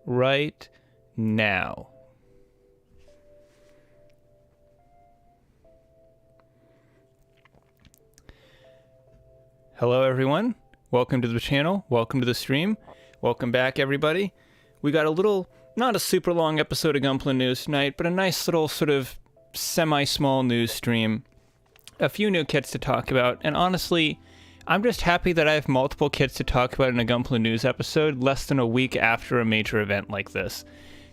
right now. Hello everyone, welcome to the channel, welcome to the stream, welcome back everybody. We got a little, not a super long episode of Gunpla News tonight, but a nice little sort of semi-small news stream. A few new kits to talk about, and honestly, I'm just happy that I have multiple kits to talk about in a Gunpla News episode less than a week after a major event like this.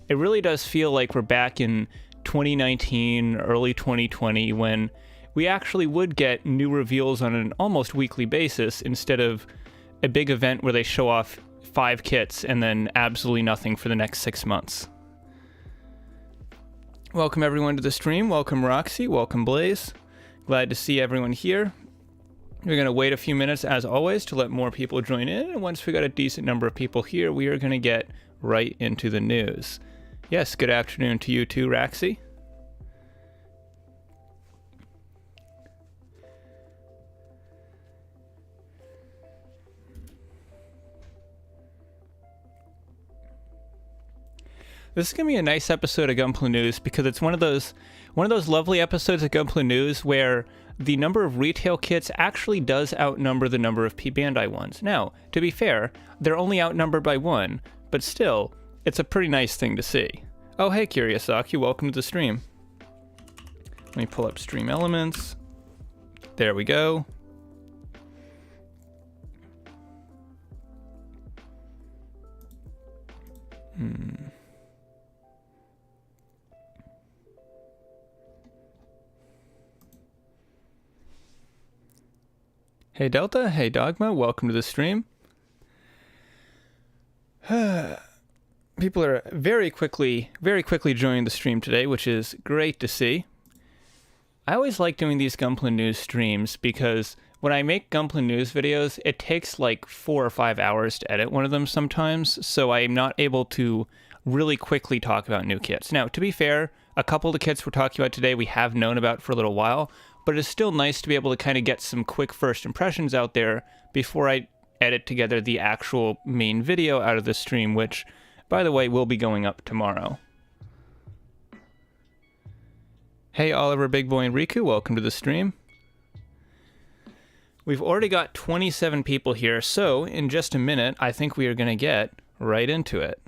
It really does feel like we're back in 2019, early 2020, when we actually would get new reveals on an almost weekly basis instead of a big event where they show off 5 kits and then absolutely nothing for the next 6 months. Welcome everyone to the stream. Welcome Roxy. Welcome Blaze. Glad to see everyone here. We're going to wait a few minutes as always to let more people join in, and once we got a decent number of people here, we are going to get right into the news. Yes, good afternoon to you too, Roxy. This is going to be a nice episode of Gunpla News because it's one of those lovely episodes of Gunpla News where the number of retail kits actually does outnumber the number of P-Bandai ones. Now, to be fair, they're only outnumbered by 1, but still, it's a pretty nice thing to see. Oh, hey, Curiosaki, welcome to the stream. Let me pull up stream elements. There we go. Hey Delta, hey Dogma, welcome to the stream. People are very quickly joining the stream today, which is great to see. I always like doing these Gunpla News streams because when I make Gunpla News videos, it takes like 4 or 5 hours to edit one of them sometimes, so I'm not able to really quickly talk about new kits. Now, to be fair, a couple of the kits we're talking about today we have known about for a little while, but it's still nice to be able to kind of get some quick first impressions out there before I edit together the actual main video out of the stream, which, by the way, will be going up tomorrow. Hey Oliver, Big Boy, and Riku, welcome to the stream. We've already got 27 people here, so in just a minute, I think we are going to get right into it.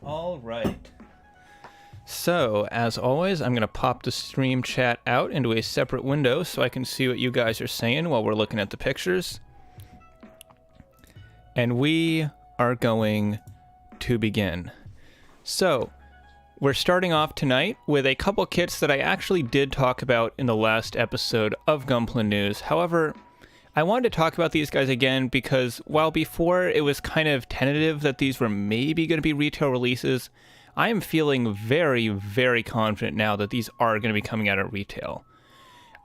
All right. So, as always, I'm going to pop the stream chat out into a separate window so I can see what you guys are saying while we're looking at the pictures. And we are going to begin. So, we're starting off tonight with a couple kits that I actually did talk about in the last episode of Gunpla News. However, I wanted to talk about these guys again because while before it was kind of tentative that these were maybe going to be retail releases, I am feeling very, very confident now that these are going to be coming out at retail.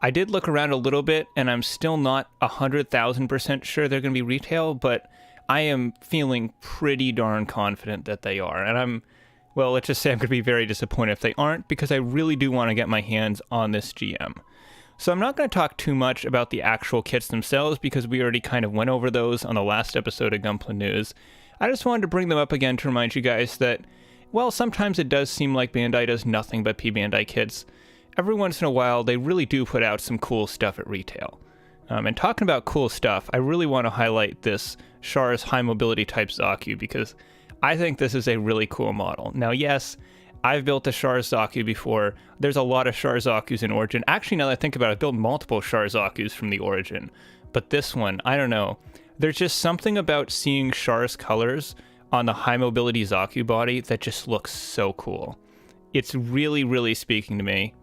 I did look around a little bit and I'm still not 100,000% sure they're going to be retail, but I am feeling pretty darn confident that they are. And well, let's just say I'm going to be very disappointed if they aren't because I really do want to get my hands on this GM. So I'm not going to talk too much about the actual kits themselves because we already kind of went over those on the last episode of Gunpla News. I just wanted to bring them up again to remind you guys that, well, sometimes it does seem like Bandai does nothing but P-Bandai kits. Every once in a while, they really do put out some cool stuff at retail. And talking about cool stuff, I really want to highlight this Char's High Mobility Type Zaku because I think this is a really cool model. Now, yes, I've built a Char Zaku before. There's a lot of Char Zakus in Origin. Actually, now that I think about it, I've built multiple Char Zakus from the Origin. But this one, I don't know. There's just something about seeing Char's colors on the High Mobility Zaku body that just looks so cool. It's really, really speaking to me.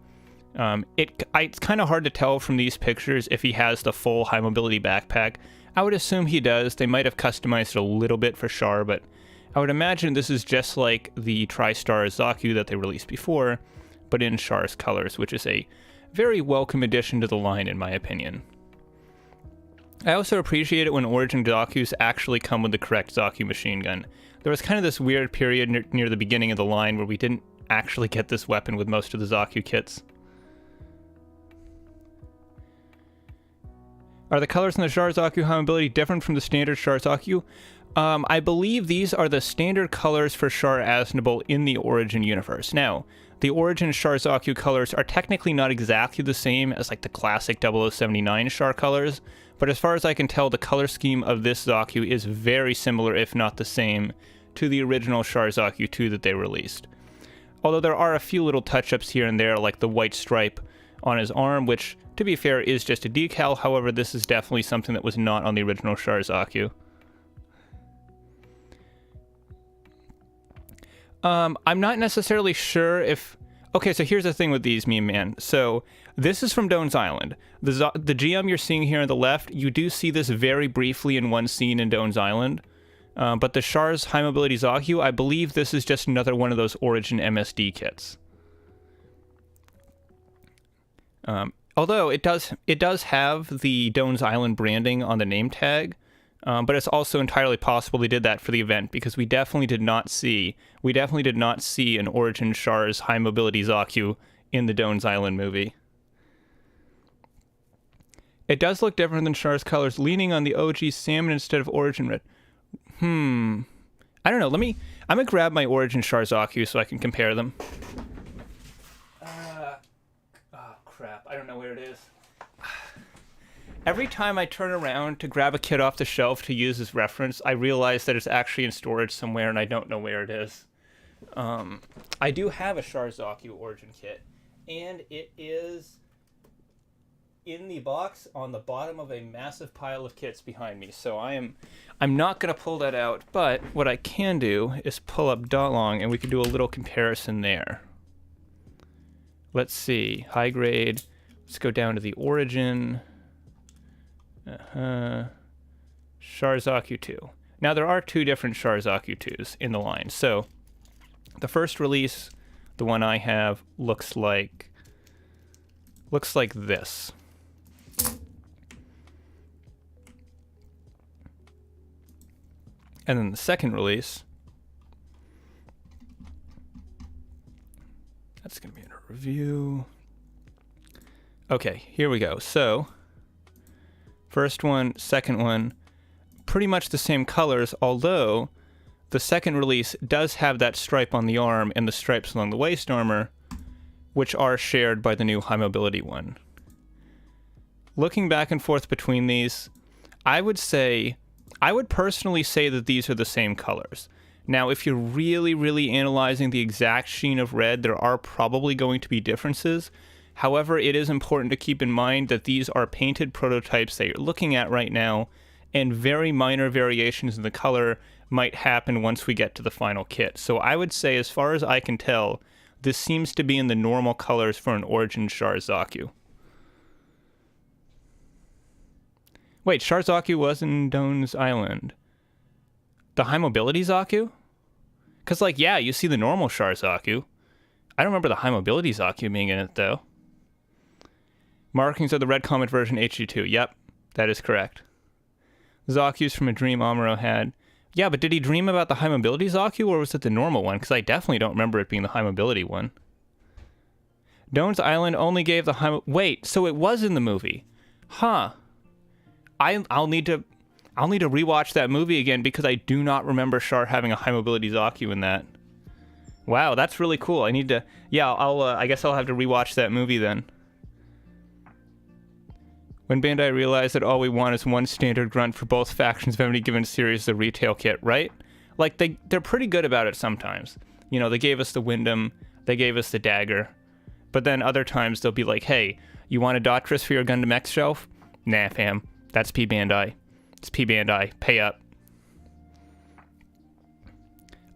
It's kind of hard to tell from these pictures if he has the full High Mobility backpack. I would assume he does. They might have customized it a little bit for Char, but I would imagine this is just like the TriStar Zaku that they released before, but in Char's colors, which is a very welcome addition to the line in my opinion. I also appreciate it when Origin Zakus actually come with the correct Zaku machine gun. There was kind of this weird period near the beginning of the line where we didn't actually get this weapon with most of the Zaku kits. Are the colors in the Char Zaku High Mobility different from the standard Char Zaku? I believe these are the standard colors for Char Aznable in the Origin universe. Now, the Origin Char Zaku colors are technically not exactly the same as like the classic 0079 Char colors, but as far as I can tell, the color scheme of this Zaku is very similar, if not the same, to the original Char Zaku 2 that they released. Although there are a few little touch-ups here and there, like the white stripe on his arm, which, to be fair, is just a decal. However, this is definitely something that was not on the original Char Zaku. I'm not necessarily sure if... Okay, so here's the thing with these, Meme Man. So, this is from Doan's Island. The GM you're seeing here on the left, you do see this very briefly in one scene in Doan's Island. But the Char's High Mobility Zaku, I believe this is just another one of those Origin MSD kits. Although it does have the Doan's Island branding on the name tag, but it's also entirely possible they did that for the event, because we definitely did not see an Origin Char's High Mobility Zaku in the Doan's Island movie. It does look different than Char's colors, leaning on the OG salmon instead of Origin red. I don't know. I'm gonna grab my Origin Char Zaku so I can compare them. Oh crap! I don't know where it is. Every time I turn around to grab a kit off the shelf to use as reference, I realize that it's actually in storage somewhere and I don't know where it is. I do have a Char Zaku Origin kit, and it is in the box on the bottom of a massive pile of kits behind me. So I'm not going to pull that out, but what I can do is pull up Dalong and we can do a little comparison there. Let's see, high grade. Let's go down to the Origin. Char Zaku 2. Now there are two different Char Zaku 2s in the line. So the first release, the one I have, looks like this. And then the second release, that's going to be in a review. Okay, here we go. So, first one, second one, pretty much the same colors, although the second release does have that stripe on the arm and the stripes along the waist armor, which are shared by the new high mobility one. Looking back and forth between these, I would personally say that these are the same colors. Now, if you're really, really analyzing the exact sheen of red, there are probably going to be differences. However, it is important to keep in mind that these are painted prototypes that you're looking at right now, and very minor variations in the color might happen once we get to the final kit. So I would say, as far as I can tell, this seems to be in the normal colors for an Origin Char Zaku. Wait, Char Zaku was in Doan's Island. The High Mobility Zaku? Because, like, yeah, you see the normal Char Zaku. I don't remember the High Mobility Zaku being in it, though. Markings of the Red Comet version HD2. Yep, that is correct. Zaku's from a dream Amuro had. Yeah, but did he dream about the High Mobility Zaku, or was it the normal one? Because I definitely don't remember it being the High Mobility one. Doan's Island only gave the High... Wait, so it was in the movie. Huh. I'll need to rewatch that movie again, because I do not remember Char having a High Mobility Zaku in that. Wow, that's really cool. I need to... Yeah, I guess I'll have to rewatch that movie then. When Bandai realized that all we want is one standard grunt for both factions of any given series, the retail kit, right? Like, they're pretty good about it sometimes. You know, they gave us the Wyndham, they gave us the Dagger, but then other times they'll be like, hey, you want a Dotris for your Gundam X shelf? Nah, fam. That's P Bandai. It's P Bandai. Pay up.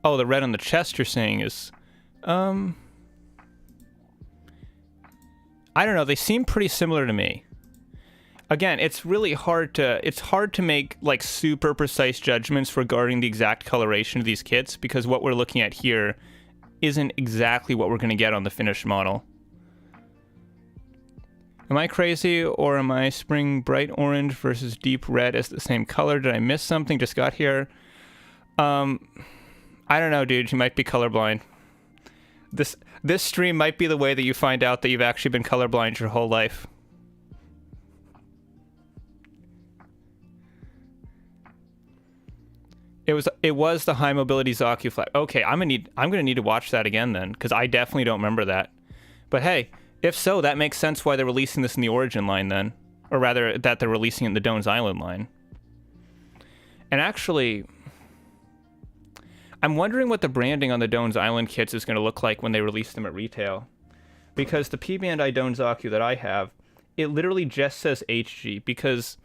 Oh, the red on the chest you're saying is... I don't know. They seem pretty similar to me. Again, it's really hard to make, like, super precise judgments regarding the exact coloration of these kits, because what we're looking at here isn't exactly what we're going to get on the finished model. Am I crazy, or am I spring bright orange versus deep red as the same color? Did I miss something? Just got here. I don't know, dude. You might be colorblind. This stream might be the way that you find out that you've actually been colorblind your whole life. It was the high mobility Zaku flag. Okay, I'm gonna need to watch that again then, because I definitely don't remember that. But hey, if so, that makes sense why they're releasing this in the Origin line then, or rather that they're releasing it in the Dones Island line. And actually, I'm wondering what the branding on the Dones Island kits is going to look like when they release them at retail, because the P Bandai Dones Zaku that I have, it literally just says HG, because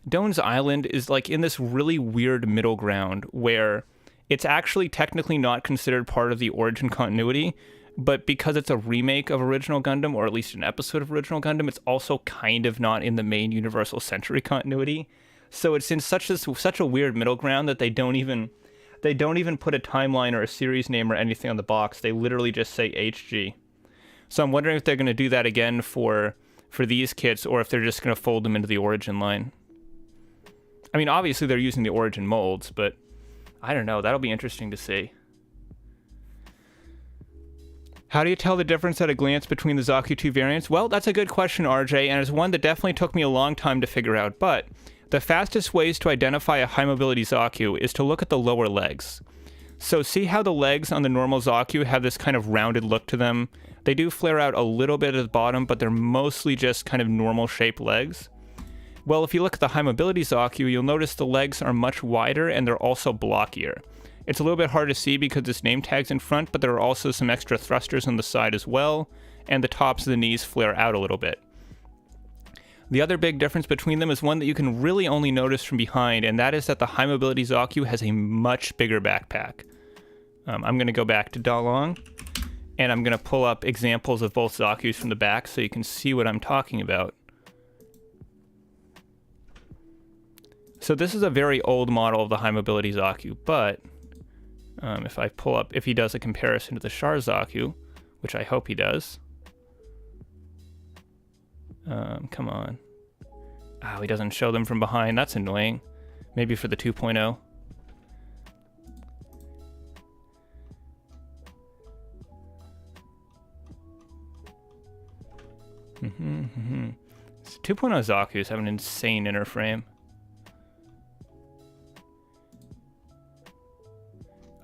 Dones Island is like in this really weird middle ground where it's actually technically not considered part of the Origin continuity, but because it's a remake of Original Gundam, or at least an episode of Original Gundam, it's also kind of not in the main Universal Century continuity. So it's in such a weird middle ground that they don't even put a timeline or a series name or anything on the box. They literally just say HG. So I'm wondering if they're going to do that again for these kits, or if they're just going to fold them into the Origin line. I mean, obviously they're using the Origin molds, but I don't know. That'll be interesting to see. How do you tell the difference at a glance between the Zaku 2 variants? Well, that's a good question, RJ, and it's one that definitely took me a long time to figure out, but the fastest ways to identify a high mobility Zaku is to look at the lower legs. So see how the legs on the normal Zaku have this kind of rounded look to them? They do flare out a little bit at the bottom, but they're mostly just kind of normal shaped legs. Well, if you look at the high mobility Zaku, you'll notice the legs are much wider and they're also blockier. It's a little bit hard to see because this name tag's in front, but there are also some extra thrusters on the side as well, and the tops of the knees flare out a little bit. The other big difference between them is one that you can really only notice from behind, and that is that the high mobility Zaku has a much bigger backpack. I'm going to go back to Dalong, and I'm going to pull up examples of both Zakus from the back so you can see what I'm talking about. So this is a very old model of the high mobility Zaku, but if he does a comparison to the Char Zaku, which I hope he does. Come on. Oh, he doesn't show them from behind. That's annoying. Maybe for the 2.0. So 2.0 Zakus have an insane inner frame.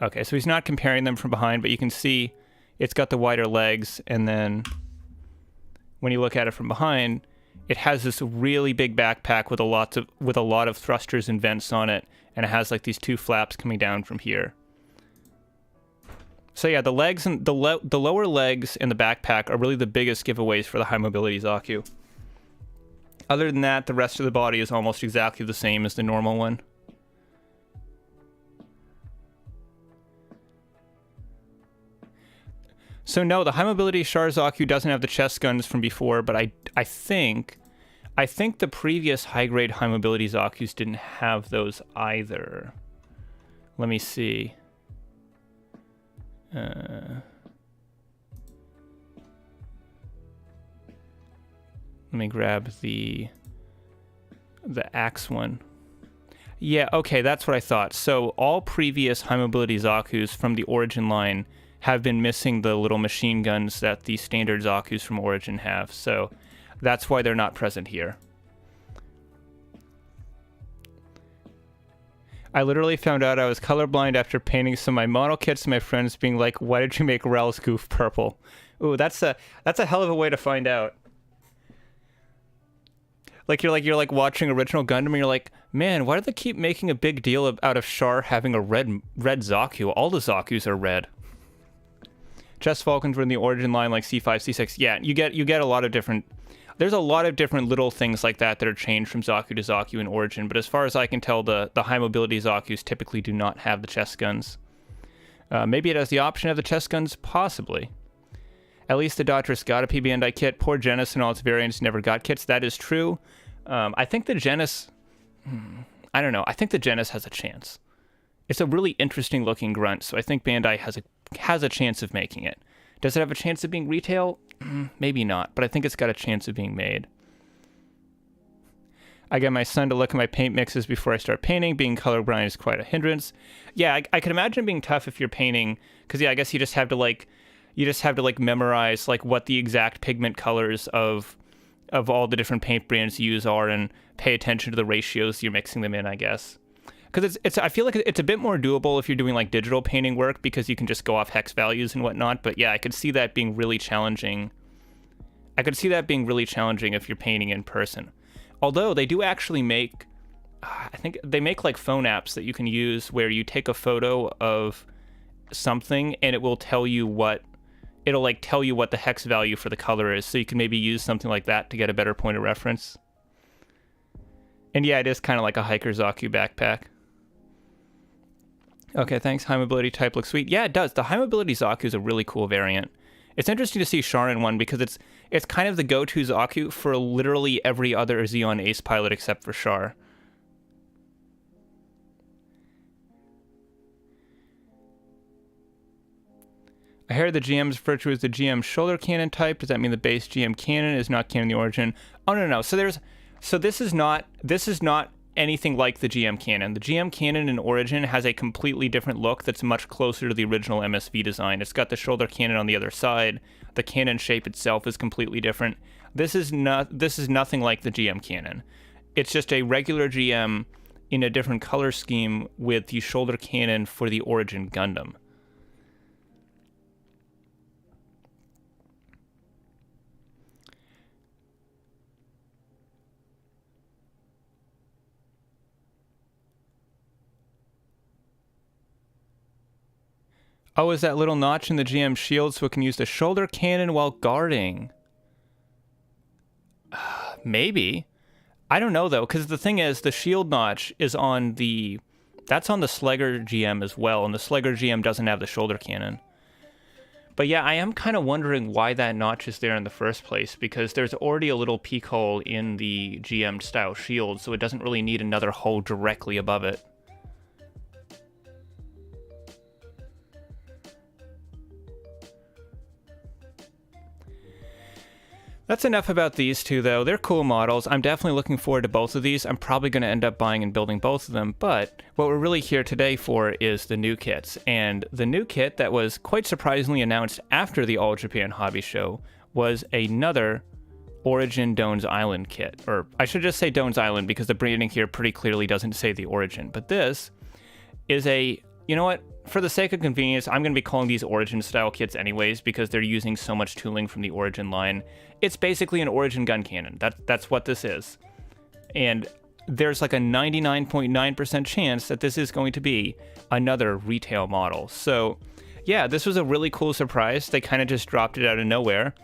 Okay, so he's not comparing them from behind, but you can see it's got the wider legs, and then when you look at it from behind, it has this really big backpack with a lot of thrusters and vents on it, and it has like these two flaps coming down from here. So yeah, the legs and the lower legs and the backpack are really the biggest giveaways for the high mobility Zaku. Other than that, the rest of the body is almost exactly the same as the normal one. So no, the high mobility Char Zaku doesn't have the chest guns from before, but I think the previous high grade high mobility Zakus didn't have those either. Let me see. Let me grab the axe one. Yeah, okay, that's what I thought. So all previous high mobility Zakus from the Origin line have been missing the little machine guns that the standard Zakus from Origin have, so that's why they're not present here. I literally found out I was colorblind after painting some of my model kits to my friends being like, why did you make Rel's goof purple? Ooh, that's a hell of a way to find out. You're like watching Original Gundam and you're like, man, why do they keep making a big deal out of Char having a red Zaku? All the Zakus are red. Chest Falcons were in the Origin line like C5, C6. Yeah, you get a lot of different... There's a lot of different little things like that are changed from Zaku to Zaku in Origin, but as far as I can tell, the high mobility Zakus typically do not have the chest guns. Maybe it has the option of the chest guns? Possibly. At least the Daughters got a P Bandai kit. Poor Genis and all its variants never got kits. That is true. I think the Genis... I don't know. I think the Genis has a chance. It's a really interesting looking grunt, so I think Bandai has a chance of making it. Does it have a chance of being retail? Maybe not, but I think it's got a chance of being made. I get my son to look at my paint mixes before I start painting. Being colorblind is quite a hindrance. Yeah, I can imagine being tough if you're painting, because yeah, I guess you just have to like memorize like what the exact pigment colors of all the different paint brands you use are, and pay attention to the ratios you're mixing them in, I guess. Because it's I feel like it's a bit more doable if you're doing like digital painting work, because you can just go off hex values and whatnot. But yeah, I could see that being really challenging. If you're painting in person. Although they do actually make, I think they make like phone apps that you can use where you take a photo of something and it will tell you what the hex value for the color is. So you can maybe use something like that to get a better point of reference. And yeah, it is kind of like a Hiker Zaku backpack. Okay, thanks. High mobility type looks sweet. Yeah, it does. The high mobility Zaku is a really cool variant. It's interesting to see Char in one because it's kind of the go-to Zaku for literally every other Xeon Ace pilot except for Char. I heard the GM's referred to as the GM shoulder cannon type. Does that mean the base GM cannon is not cannon the origin? Oh no. So this is not anything like the GM cannon. The GM cannon in Origin has a completely different look that's much closer to the original MSV design. It's got the shoulder cannon on the other side. The cannon shape itself is completely different. This is nothing like the GM cannon. It's just a regular GM in a different color scheme with the shoulder cannon for the Origin Gundam. Oh, is that little notch in the GM shield so it can use the shoulder cannon while guarding? Maybe. I don't know, though, because the thing is, the shield notch is on the... That's on the Slegger GM as well, and the Slegger GM doesn't have the shoulder cannon. But yeah, I am kind of wondering why that notch is there in the first place, because there's already a little peak hole in the GM-style shield, so it doesn't really need another hole directly above it. That's enough about these two, though. They're cool models. I'm definitely looking forward to both of these. I'm probably going to end up buying and building both of them, but what we're really here today for is the new kits. And the new kit that was quite surprisingly announced after the All Japan Hobby Show was another Origin Doan's Island kit. Or I should just say Doan's Island because the branding here pretty clearly doesn't say the Origin. But this is a... You know what? For the sake of convenience, I'm going to be calling these Origin-style kits anyways because they're using so much tooling from the Origin line. It's basically an Origin gun cannon. That's what this is. And there's like a 99.9% chance that this is going to be another retail model. So, yeah, this was a really cool surprise. They kind of just dropped it out of nowhere.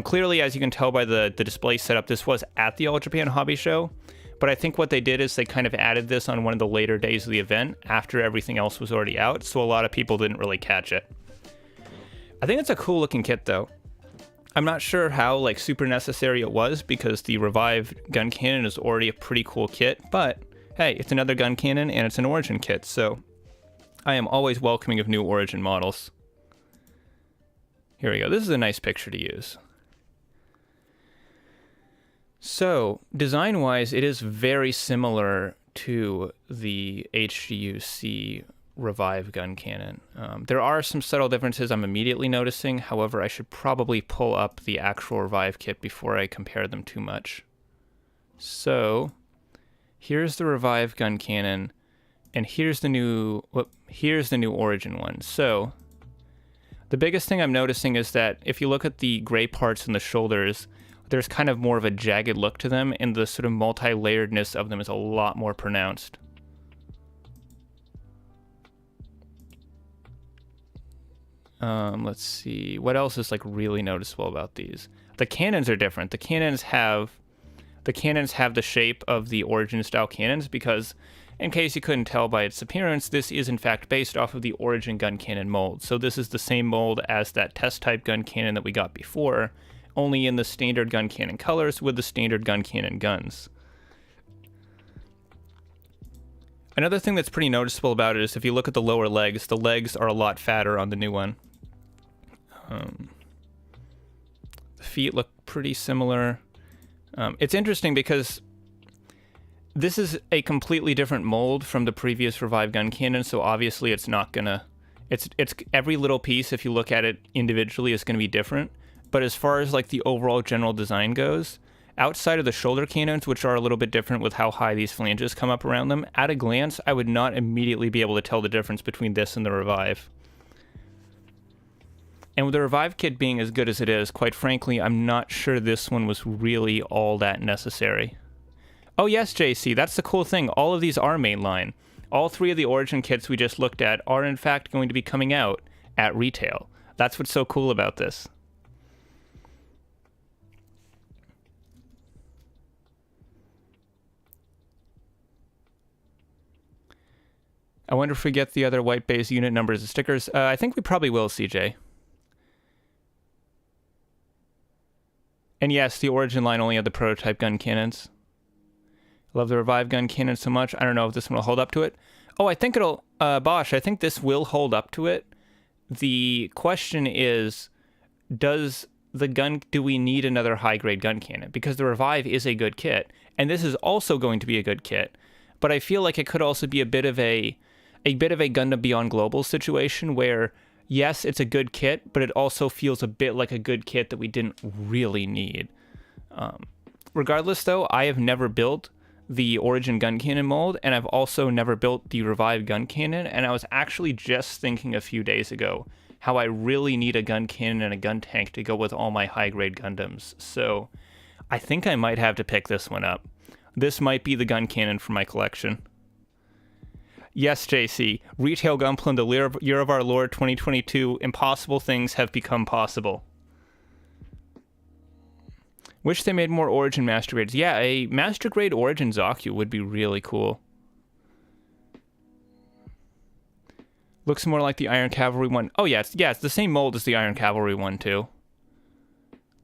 Clearly, as you can tell by the display setup, this was at the All Japan Hobby Show. But I think what they did is they kind of added this on one of the later days of the event after everything else was already out, so a lot of people didn't really catch it. I think it's a cool looking kit though. I'm not sure how like super necessary it was because the revived gun cannon is already a pretty cool kit, but hey, it's another gun cannon and it's an Origin kit, so I am always welcoming of new Origin models. Here we go. This is a nice picture to use. So, design-wise, it is very similar to the HGUC Revive gun cannon. There are some subtle differences I'm immediately noticing. However, I should probably pull up the actual Revive kit before I compare them too much. So, here's the Revive gun cannon, and here's the new Origin one. So, the biggest thing I'm noticing is that if you look at the gray parts in the shoulders, there's kind of more of a jagged look to them, and the sort of multi-layeredness of them is a lot more pronounced. Let's see. What else is like really noticeable about these? The cannons are different. The cannons have the shape of the Origin style cannons because, in case you couldn't tell by its appearance, this is in fact based off of the Origin gun cannon mold. So this is the same mold as that test type gun cannon that we got before, only in the standard gun cannon colors with the standard gun cannon guns. Another thing that's pretty noticeable about it is if you look at the lower legs, the legs are a lot fatter on the new one. The feet look pretty similar. It's interesting because This is a completely different mold from the previous Revive gun cannon, so obviously it's not gonna... It's every little piece, if you look at it individually, is gonna be different. But as far as like the overall general design goes, outside of the shoulder cannons, which are a little bit different with how high these flanges come up around them, at a glance, I would not immediately be able to tell the difference between this and the Revive. And with the Revive kit being as good as it is, quite frankly, I'm not sure this one was really all that necessary. Oh yes, JC, that's the cool thing. All of these are mainline. All 3 of the Origin kits we just looked at are in fact going to be coming out at retail. That's what's so cool about this. I wonder if we get the other white base unit numbers and stickers. I think we probably will, CJ. And yes, the Origin line only had the prototype gun cannons. Love the Revive gun cannon so much. I don't know if this one will hold up to it. Oh, I think it'll... Bosch, I think this will hold up to it. The question is, do we need another high-grade gun cannon? Because the Revive is a good kit, and this is also going to be a good kit. But I feel like it could also be a bit of a Gundam Beyond Global situation where, yes, it's a good kit, but it also feels a bit like a good kit that we didn't really need. Regardless, though, I have never built the Origin gun cannon mold, and I've also never built the Revive gun cannon, and I was actually just thinking a few days ago how I really need a gun cannon and a gun tank to go with all my high-grade Gundams, so I think I might have to pick this one up. This might be the gun cannon for my collection. Yes, JC, Retail Gunpla in the Year of Our Lord 2022, impossible things have become possible. Wish they made more Origin Master Grades. Yeah, a Master Grade Origin Zaku would be really cool. Looks more like the Iron Cavalry one. Oh yeah, it's the same mold as the Iron Cavalry one too.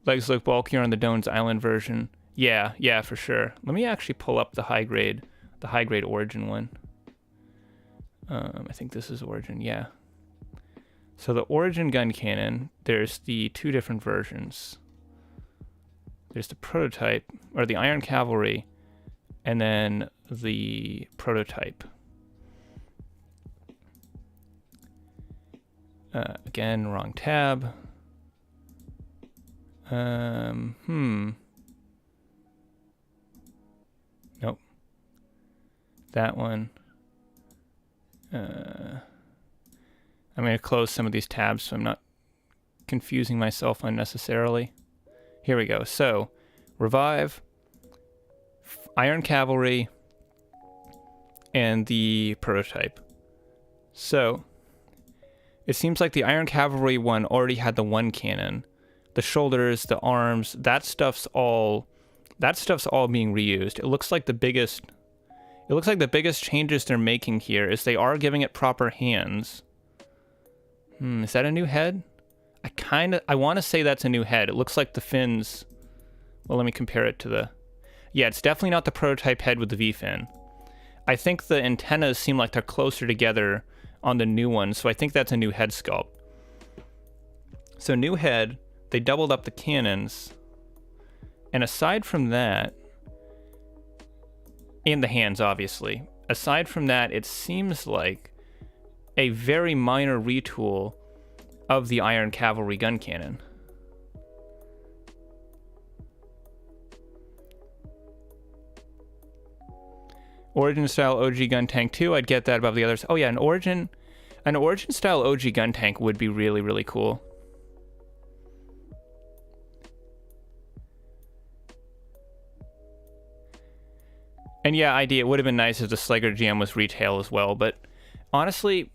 Legs look bulkier on the Doan's Island version. Yeah, for sure. Let me actually pull up the high grade Origin one. I think this is Origin, yeah. So the Origin gun cannon, there's the 2 different versions. There's the prototype, or the Iron Cavalry, and then the prototype. Again, wrong tab. Nope. That one. I'm going to close some of these tabs so I'm not confusing myself unnecessarily. Here we go. So, Revive, Iron Cavalry, and the prototype. So, it seems like the Iron Cavalry one already had the 1 cannon. The shoulders, the arms, that stuff's all being reused. It looks like the biggest changes they're making here is they are giving it proper hands. Is that a new head? I want to say that's a new head. It looks like the fins. Well, let me compare it to the... Yeah, it's definitely not the prototype head with the V-fin. I think the antennas seem like they're closer together on the new one, so I think that's a new head sculpt. So new head, they doubled up the cannons, and aside from that, and the hands, obviously. Aside from that, it seems like a very minor retool of the Iron Cavalry gun cannon. Origin style OG gun tank 2, I'd get that above the others. Oh yeah, an Origin style OG gun tank would be really, really cool. And yeah, it would have been nice if the Slegger GM was retail as well, but honestly,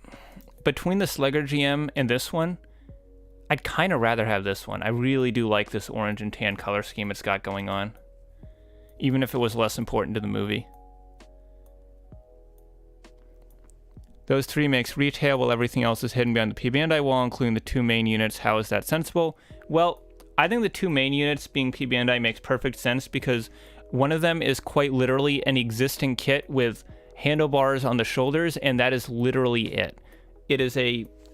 between the Slegger GM and this one, I'd kind of rather have this one. I really do like this orange and tan color scheme it's got going on, even if it was less important to the movie. Those 3 makes retail while everything else is hidden behind the P Bandai wall, including the 2 main units. How is that sensible? Well, I think the 2 main units being P Bandai makes perfect sense because one of them is quite literally an existing kit with handlebars on the shoulders, and that is literally it. It is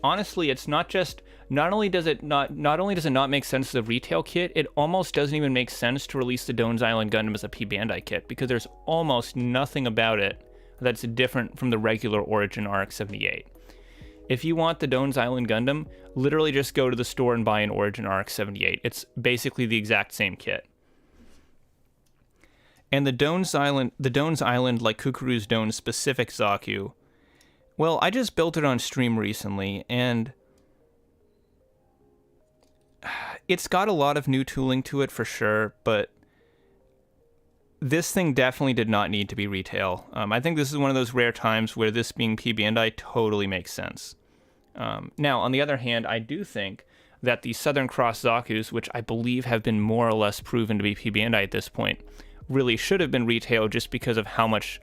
honestly, it's not just not only does it not make sense as a retail kit, it almost doesn't even make sense to release the Dones Island Gundam as a P Bandai kit, because there's almost nothing about it that's different from the regular Origin RX-78. If you want the Dones Island Gundam, literally just go to the store and buy an Origin RX-78. It's basically the exact same kit. And the Dones Island, like Kukuru's Dones specific Zaku, well, I just built it on stream recently, and it's got a lot of new tooling to it for sure, but this thing definitely did not need to be retail. I think this is one of those rare times where this being P Bandai totally makes sense. Now, on the other hand, I do think that the Southern Cross Zakus, which I believe have been more or less proven to be P Bandai at this point, really should have been retail just because of how much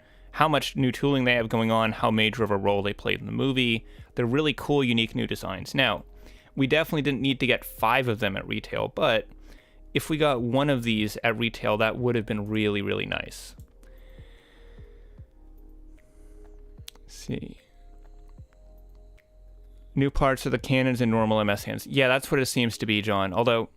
new tooling they have going on, how major of a role they played in the movie. They're really cool, unique new designs. Now, we definitely didn't need to get 5 of them at retail, but if we got one of these at retail, that would have been really, really nice. Let's see. New parts of the cannons and normal MS hands. Yeah, that's what it seems to be, John. Although,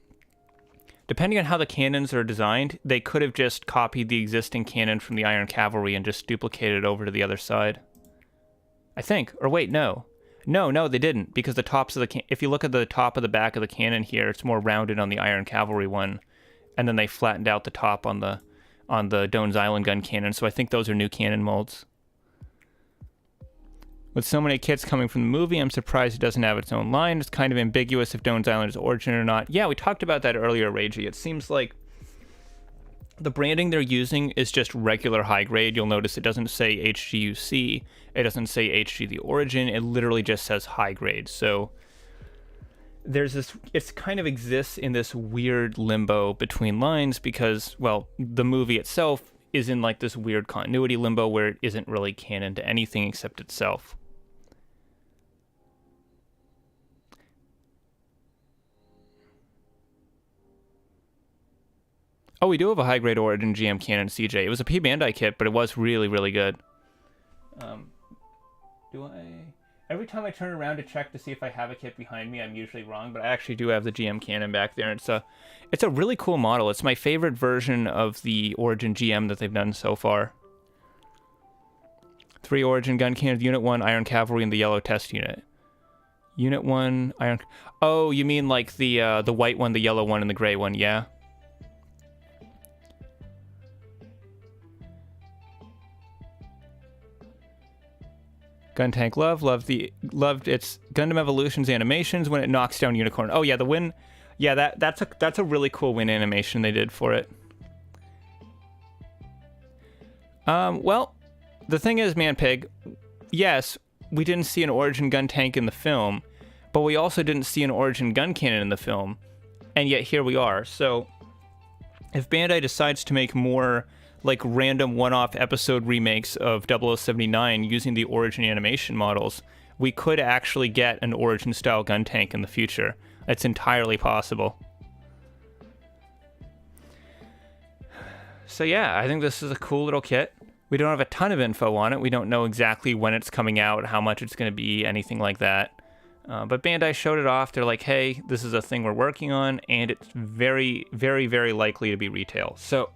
depending on how the cannons are designed, they could have just copied the existing cannon from the Iron Cavalry and just duplicated it over to the other side. I think. Or wait, no. No, they didn't, because the tops of if you look at the top of the back of the cannon here, it's more rounded on the Iron Cavalry one, and then they flattened out the top on the Dones Island gun cannon, so I think those are new cannon molds. With so many kits coming from the movie, I'm surprised it doesn't have its own line. It's kind of ambiguous if Dones Island is Origin or not. Yeah, we talked about that earlier, Reiji. It seems like the branding they're using is just regular high grade. You'll notice it doesn't say HGUC. It doesn't say HG the Origin. It literally just says high grade. So there's this, it kind of exists in this weird limbo between lines because, well, the movie itself is in like this weird continuity limbo where it isn't really canon to anything except itself. Oh, we do have a high-grade Origin GM Cannon CJ. It was a P Bandai kit, but it was really, really good. Every time I turn around to check to see if I have a kit behind me, I'm usually wrong, but I actually do have the GM Cannon back there. It's a really cool model. It's my favorite version of the Origin GM that they've done so far. 3 Origin gun cannons, Unit 1 Iron Cavalry, and the yellow test unit. Unit 1 Iron... Oh, you mean like the white one, the yellow one, and the gray one, yeah? Gun Tank loved its Gundam Evolution's animations when it knocks down Unicorn. Oh yeah, the win. Yeah, that's a really cool win animation they did for it. Well, the thing is, Manpig, yes, we didn't see an Origin gun tank in the film, but we also didn't see an Origin gun cannon in the film, and yet here we are. So, if Bandai decides to make more like random one-off episode remakes of 0079 using the Origin animation models, we could actually get an Origin-style gun tank in the future. It's entirely possible. So yeah, I think this is a cool little kit. We don't have a ton of info on it. We don't know exactly when it's coming out, how much it's going to be, anything like that. But Bandai showed it off. They're like, hey, this is a thing we're working on, and it's very, very, very likely to be retail. So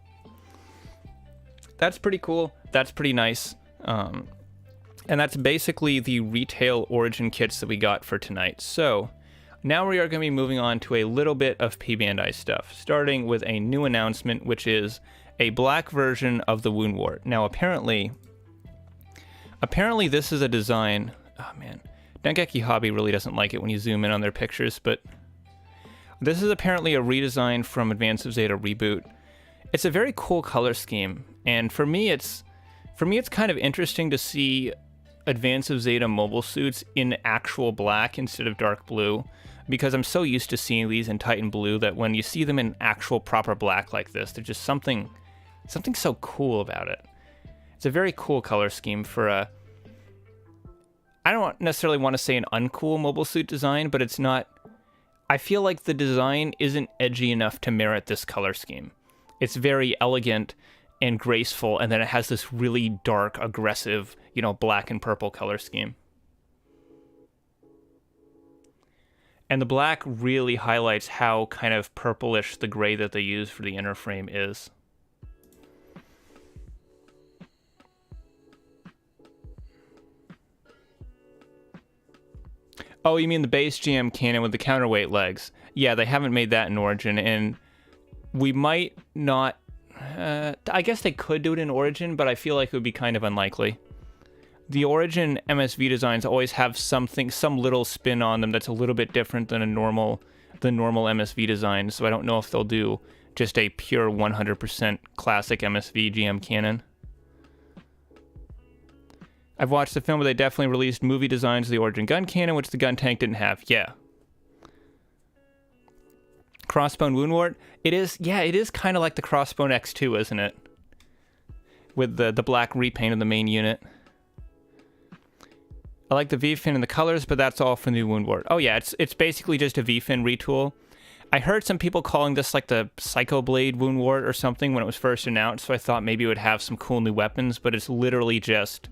that's pretty cool. That's pretty nice. And that's basically the retail Origin kits that we got for tonight. So now we are going to be moving on to a little bit of P Bandai stuff, starting with a new announcement, which is a black version of the Wound Wart. Now, apparently this is a design... Oh, man. Dengeki Hobby really doesn't like it when you zoom in on their pictures, but this is apparently a redesign from Advance of Zeta Reboot. It's a very cool color scheme, and for me it's kind of interesting to see Advance of Zeta mobile suits in actual black instead of dark blue, because I'm so used to seeing these in Titan Blue that when you see them in actual proper black like this, there's just something so cool about it. It's a very cool color scheme for a... I don't necessarily want to say an uncool mobile suit design, but it's not... I feel like the design isn't edgy enough to merit this color scheme. It's very elegant and graceful, and then it has this really dark, aggressive, black and purple color scheme. And the black really highlights how kind of purplish the gray that they use for the inner frame is. Oh, you mean the base GM cannon with the counterweight legs? Yeah, they haven't made that in Origin, and we might not... I guess they could do it in Origin, but I feel like it would be kind of unlikely. The Origin MSV designs always have some little spin on them that's a little bit different than the normal MSV design, so I don't know if they'll do just a pure 100% classic MSV GM cannon. I've watched the film where they definitely released movie designs of the Origin gun cannon, which the gun tank didn't have. Yeah. Crossbone Woundwort. It is kind of like the Crossbone X2, isn't it? With the black repaint of the main unit. I like the V-fin and the colors, but that's all from the Woundwort. Oh yeah, it's basically just a V-fin retool. I heard some people calling this like the Psycho Blade Woundwort or something when it was first announced, so I thought maybe it would have some cool new weapons, but it's literally just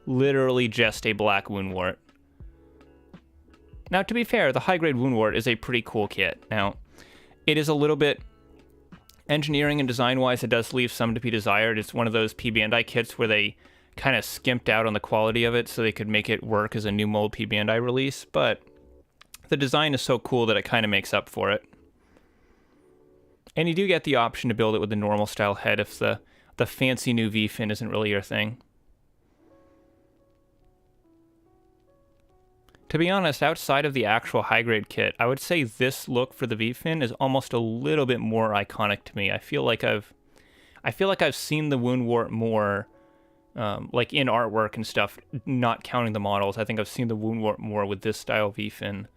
a black Woundwort. Now, to be fair, the high-grade Woundwort is a pretty cool kit. Now, it is a little bit engineering and design-wise, it does leave some to be desired. It's one of those PBandai kits where they kind of skimped out on the quality of it so they could make it work as a new mold PBandai release, but the design is so cool that it kind of makes up for it. And you do get the option to build it with the normal style head if the fancy new V-fin isn't really your thing. To be honest, outside of the actual high-grade kit, I would say this look for the V-fin is almost a little bit more iconic to me. I feel like I've seen the Woundwort more, like in artwork and stuff, not counting the models. I think I've seen the Woundwort more with this style V-fin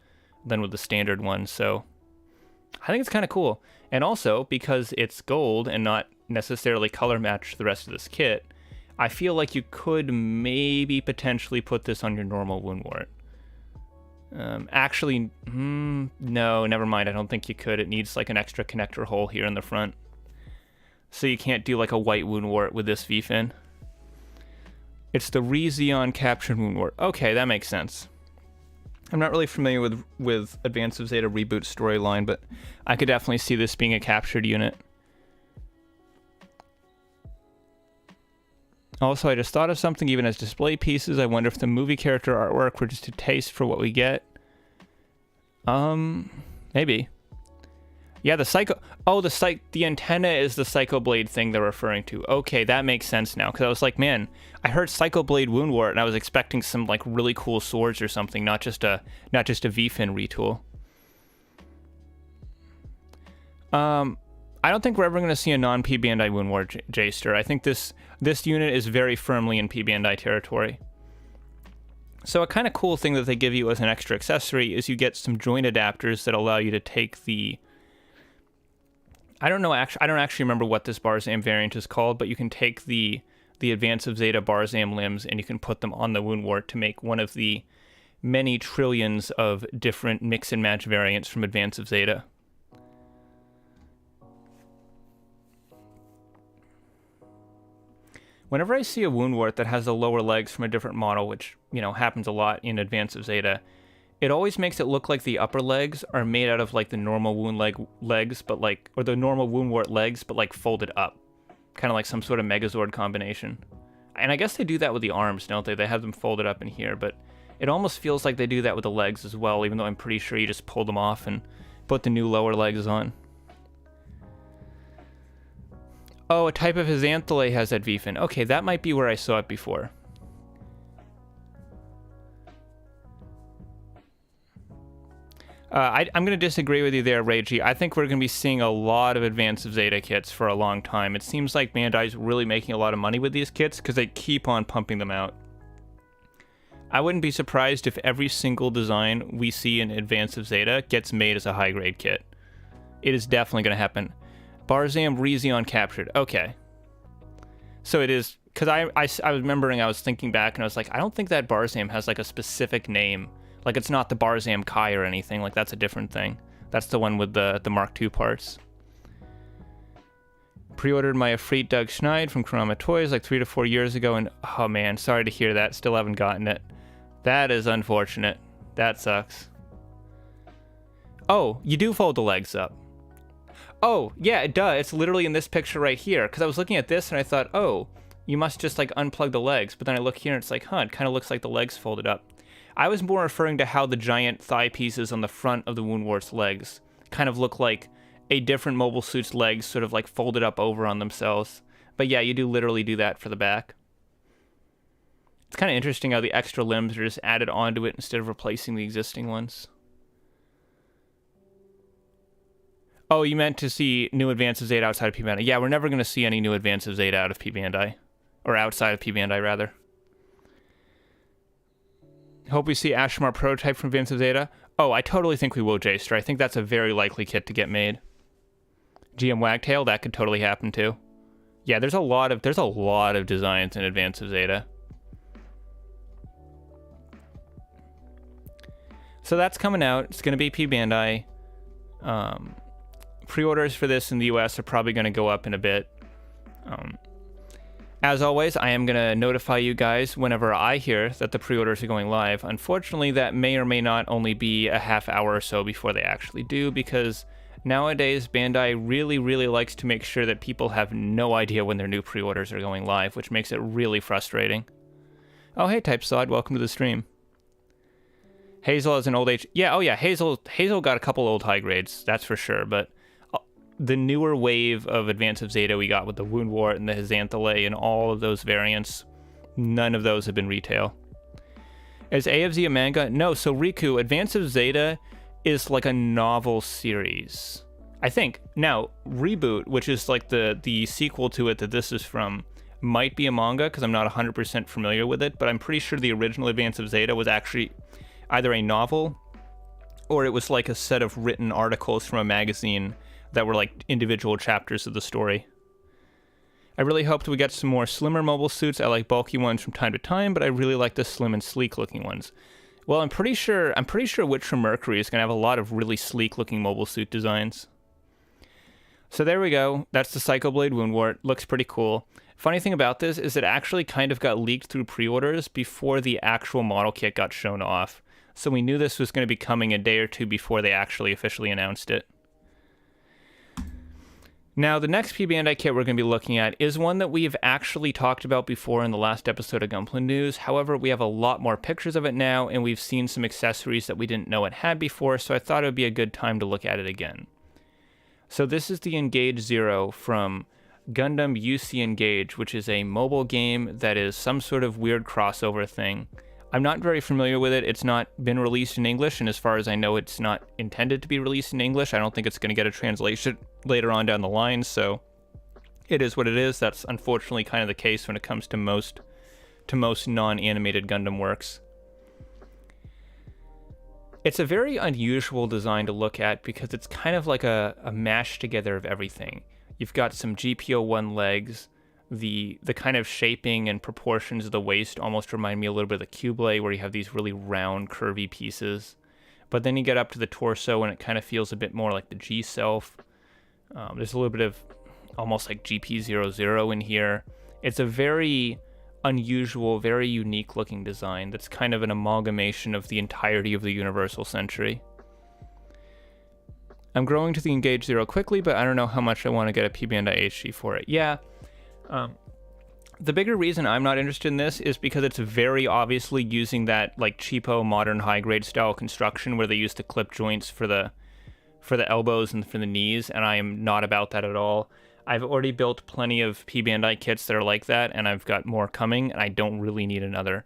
than with the standard one, so I think it's kind of cool. And also, because it's gold and not necessarily color matched the rest of this kit, I feel like you could maybe potentially put this on your normal Woundwort. Actually, no, never mind. I don't think you could. It needs like an extra connector hole here in the front. So you can't do like a white Woundwort with this V-fin. It's the Re-Xeon captured Woundwort. Okay, that makes sense. I'm not really familiar with Advance of Zeta Reboot storyline, but I could definitely see this being a captured unit. Also, I just thought of something, even as display pieces. I wonder if the movie character artwork were just a taste for what we get. Maybe. Yeah, the antenna is the Psycho Blade thing they're referring to. Okay, that makes sense now, because I was like, man, I heard Psycho Blade Woundwort, and I was expecting some, like, really cool swords or something, not just a V-fin retool. I don't think we're ever going to see a non-PBandai Woundwort J-Ster. I think this unit is very firmly in PBandai territory. So a kind of cool thing that they give you as an extra accessory is you get some joint adapters that allow you to take the... I don't actually remember what this Barzam variant is called, but you can take the Advance of Zeta Barzam limbs and you can put them on the Woundwort to make one of the many trillions of different mix and match variants from Advance of Zeta. Whenever I see a Woundwort that has the lower legs from a different model, which, you know, happens a lot in Advance of Zeta, it always makes it look like the upper legs are made out of, like, the normal legs, but, like, or the normal Woundwort legs, but, like, folded up. Kind of like some sort of Megazord combination. And I guess they do that with the arms, don't they? They have them folded up in here, but it almost feels like they do that with the legs as well, even though I'm pretty sure you just pull them off and put the new lower legs on. Oh, a type of Xanthale has that V-fin. Okay, that might be where I saw it before. I'm going to disagree with you there, Reiji. I think we're going to be seeing a lot of Advance of Zeta kits for a long time. It seems like Bandai's really making a lot of money with these kits because they keep on pumping them out. I wouldn't be surprised if every single design we see in Advance of Zeta gets made as a high-grade kit. It is definitely going to happen. Barzam Re-Xeon captured. Okay. So it is... Because I was remembering, I was thinking back, and I was like, I don't think that Barzam has, like, a specific name. Like, it's not the Barzam Kai or anything. Like, that's a different thing. That's the one with the Mark II parts. Pre-ordered my Efreet Doug Schneid from Kurama Toys like 3 to 4 years ago, and oh man, sorry to hear that. Still haven't gotten it. That is unfortunate. That sucks. Oh, you do fold the legs up. Oh, yeah, it does. It's literally in this picture right here. Because I was looking at this and I thought, oh, you must just like unplug the legs. But then I look here and it's like, huh, it kind of looks like the legs folded up. I was more referring to how the giant thigh pieces on the front of the Woundwart's legs kind of look like a different mobile suit's legs sort of like folded up over on themselves. But yeah, you do literally do that for the back. It's kind of interesting how the extra limbs are just added onto it instead of replacing the existing ones. Oh, you meant to see new Advance of Zeta outside of P Bandai. Yeah, we're never going to see any new Advance of Zeta out of P Bandai. Or outside of P Bandai, rather. Hope we see Ashmar prototype from Advance of Zeta. Oh, I totally think we will, J-Star. I think that's a very likely kit to get made. GM Wagtail, that could totally happen too. Yeah, there's a lot of designs in Advance of Zeta. So that's coming out. It's going to be P Bandai. Pre-orders for this in the US are probably going to go up in a bit. As always, I am going to notify you guys whenever I hear that the pre-orders are going live. Unfortunately, that may or may not only be a half hour or so before they actually do, because nowadays Bandai really, really likes to make sure that people have no idea when their new pre-orders are going live, which makes it really frustrating. Oh, hey, TypeSod, welcome to the stream. Hazel has an old age. Yeah, oh yeah, Hazel got a couple old high grades, that's for sure, but the newer wave of Advance of Zeta we got with the Woundwart and the Xanthale and all of those variants, none of those have been retail. Is AFZ a manga? No, so Riku, Advance of Zeta is like a novel series, I think. Now, Reboot, which is like the sequel to it that this is from, might be a manga because I'm not 100% familiar with it, but I'm pretty sure the original Advance of Zeta was actually either a novel or it was like a set of written articles from a magazine that were like individual chapters of the story. I really hoped we get some more slimmer mobile suits. I like bulky ones from time to time, but I really like the slim and sleek looking ones. Well, I'm pretty sure Witch from Mercury is going to have a lot of really sleek looking mobile suit designs. So there we go. That's the Psychoblade Woundwart. Looks pretty cool. Funny thing about this is it actually kind of got leaked through pre-orders before the actual model kit got shown off. So we knew this was going to be coming a day or two before they actually officially announced it. Now, the next P Bandai kit we're going to be looking at is one that we've actually talked about before in the last episode of Gunpla News. However, we have a lot more pictures of it now, and we've seen some accessories that we didn't know it had before, so I thought it would be a good time to look at it again. So this is the Engage Zero from Gundam UC Engage, which is a mobile game that is some sort of weird crossover thing. I'm not very familiar with it. It's not been released in English, and as far as I know, it's not intended to be released in English. I don't think it's going to get a translation later on down the line, so it is what it is. That's unfortunately kind of the case when it comes to most non-animated Gundam works. It's a very unusual design to look at because it's kind of like a mash together of everything. You've got some GPO-1 legs. The kind of shaping and proportions of the waist almost remind me a little bit of the Q-Blade, where you have these really round, curvy pieces. But then you get up to the torso and it kind of feels a bit more like the G-Self. There's a little bit of almost like GP00 in here. It's a very unusual, very unique looking design that's kind of an amalgamation of the entirety of the Universal Century. I'm growing to the Engage Zero quickly, but I don't know how much I want to get a P Bandai HG for it. Yeah. The bigger reason I'm not interested in this is because it's very obviously using that like cheapo modern high grade style construction where they use the clip joints for the elbows and for the knees, and I am not about that at all. I've already built plenty of P Bandai kits that are like that, and I've got more coming, and I don't really need another.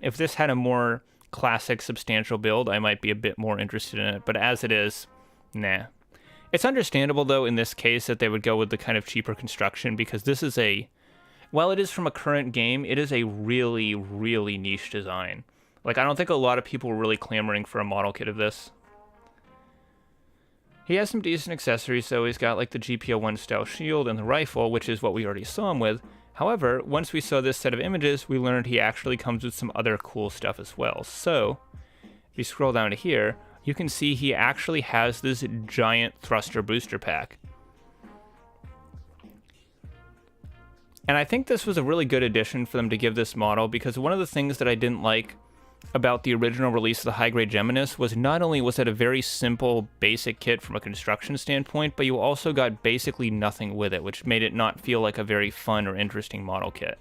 If this had a more classic substantial build, I might be a bit more interested in it, but as it is, nah. It's understandable, though, in this case that they would go with the kind of cheaper construction, because this is while it is from a current game, it is a really, really niche design. Like, I don't think a lot of people were really clamoring for a model kit of this. He has some decent accessories, so he's got, like, the GPO-1 style shield and the rifle, which is what we already saw him with. However, once we saw this set of images, we learned he actually comes with some other cool stuff as well. So, if you scroll down to here, you can see he actually has this giant thruster booster pack. And I think this was a really good addition for them to give this model, because one of the things that I didn't like about the original release of the high-grade Geminis was not only was it a very simple, basic kit from a construction standpoint, but you also got basically nothing with it, which made it not feel like a very fun or interesting model kit.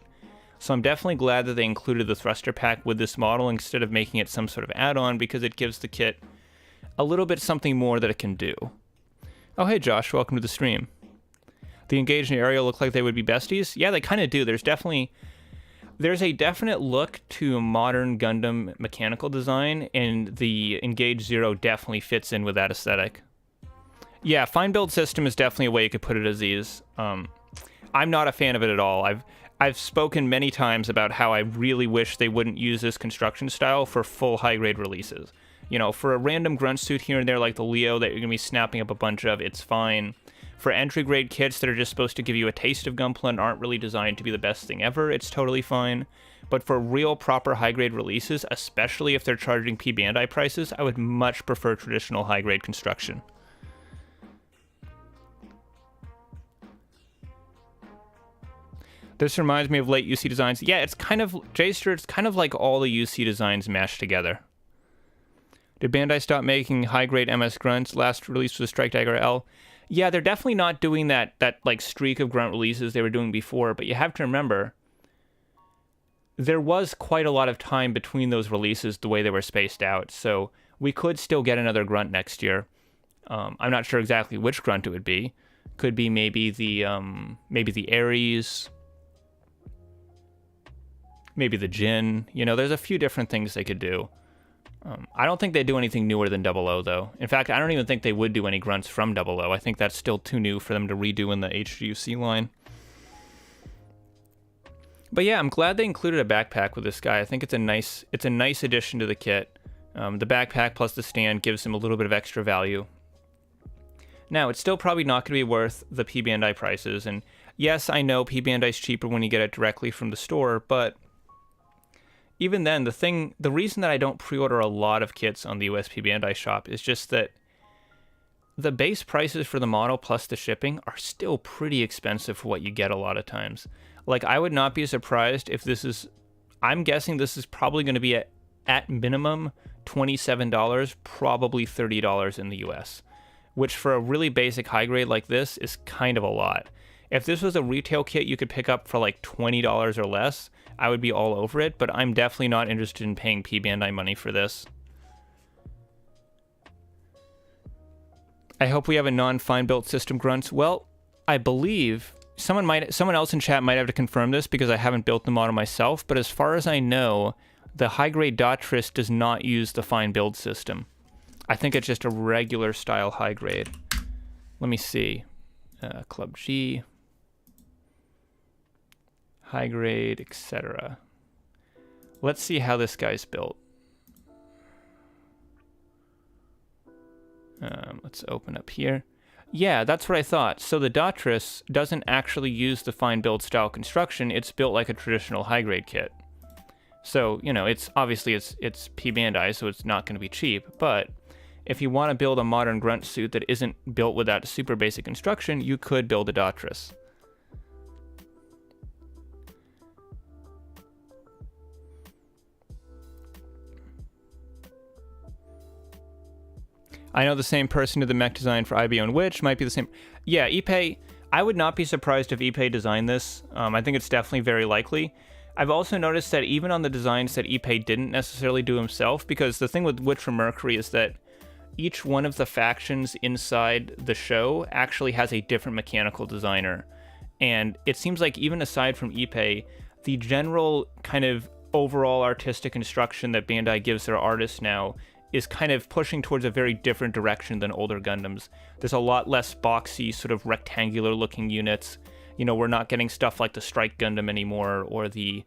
So I'm definitely glad that they included the thruster pack with this model instead of making it some sort of add-on, because it gives the kit a little bit something more that it can do. Oh, hey Josh, welcome to the stream. The Engage and Ariel look like they would be besties? Yeah, they kind of do. There's a definite look to modern Gundam mechanical design, and the Engage Zero definitely fits in with that aesthetic. Yeah, fine build system is definitely a way you could put it, Aziz. I'm not a fan of it at all. I've spoken many times about how I really wish they wouldn't use this construction style for full high-grade releases. You know, for a random grunt suit here and there like the Leo that you're going to be snapping up a bunch of, it's fine. For entry-grade kits that are just supposed to give you a taste of Gunpla and aren't really designed to be the best thing ever, it's totally fine. But for real, proper high-grade releases, especially if they're charging P Bandai prices, I would much prefer traditional high-grade construction. This reminds me of late UC designs. Yeah, it's kind of, Jster, it's kind of like all the UC designs mashed together. Did Bandai stop making high-grade MS grunts? Last release was Strike Dagger L. Yeah, they're definitely not doing that like streak of grunt releases they were doing before, but you have to remember, there was quite a lot of time between those releases the way they were spaced out, so we could still get another grunt next year. I'm not sure exactly which grunt it would be. Could be maybe the Ares, maybe the Jin. You know, there's a few different things they could do. I don't think they do anything newer than 00, though. In fact, I don't even think they would do any grunts from 00. I think that's still too new for them to redo in the HGUC line. But yeah, I'm glad they included a backpack with this guy. I think it's a nice addition to the kit. The backpack plus the stand gives him a little bit of extra value. Now, it's still probably not going to be worth the P Bandai prices. And yes, I know P Bandai's cheaper when you get it directly from the store, but even then, the reason that I don't pre-order a lot of kits on the USP Bandai shop is just that the base prices for the model plus the shipping are still pretty expensive for what you get a lot of times. Like, I would not be surprised if I'm guessing this is probably going to be at minimum $27, probably $30 in the US, which for a really basic high grade like this is kind of a lot. If this was a retail kit you could pick up for like $20 or less, I would be all over it, but I'm definitely not interested in paying P Bandai money for this. I hope we have a non-fine built system grunts. Well, I believe someone else in chat might have to confirm this because I haven't built the model myself, but as far as I know, the high-grade Datris does not use the fine build system. I think it's just a regular style high grade. Let me see. Club G, high grade, etc. Let's see how this guy's built. Let's open up here. Yeah, that's what I thought. So the Datris doesn't actually use the fine build style construction. It's built like a traditional high grade kit. So, you know, it's obviously it's P Bandai, so it's not going to be cheap, but if you want to build a modern grunt suit that isn't built with that super basic construction, you could build a Datris. I know the same person did the mech design for IBO and Witch, might be the same. Yeah, Ippei, I would not be surprised if Ippei designed this. I think it's definitely very likely. I've also noticed that even on the designs that Ippei didn't necessarily do himself, because the thing with Witch from Mercury is that each one of the factions inside the show actually has a different mechanical designer. And it seems like even aside from Ippei, the general kind of overall artistic instruction that Bandai gives their artists now is kind of pushing towards a very different direction than older Gundams. There's a lot less boxy, sort of rectangular looking units. You know, we're not getting stuff like the Strike Gundam anymore, or the,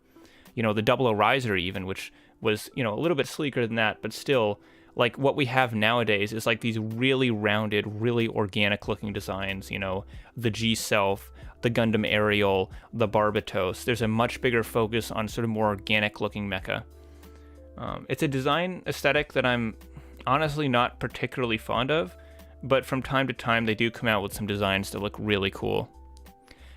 you know, the 00 Riser even, which was, you know, a little bit sleeker than that, but still, like, what we have nowadays is like these really rounded, really organic looking designs, you know, the G-Self, the Gundam Ariel, the Barbatos. There's a much bigger focus on sort of more organic looking mecha. It's a design aesthetic that I'm honestly not particularly fond of, but from time to time they do come out with some designs that look really cool.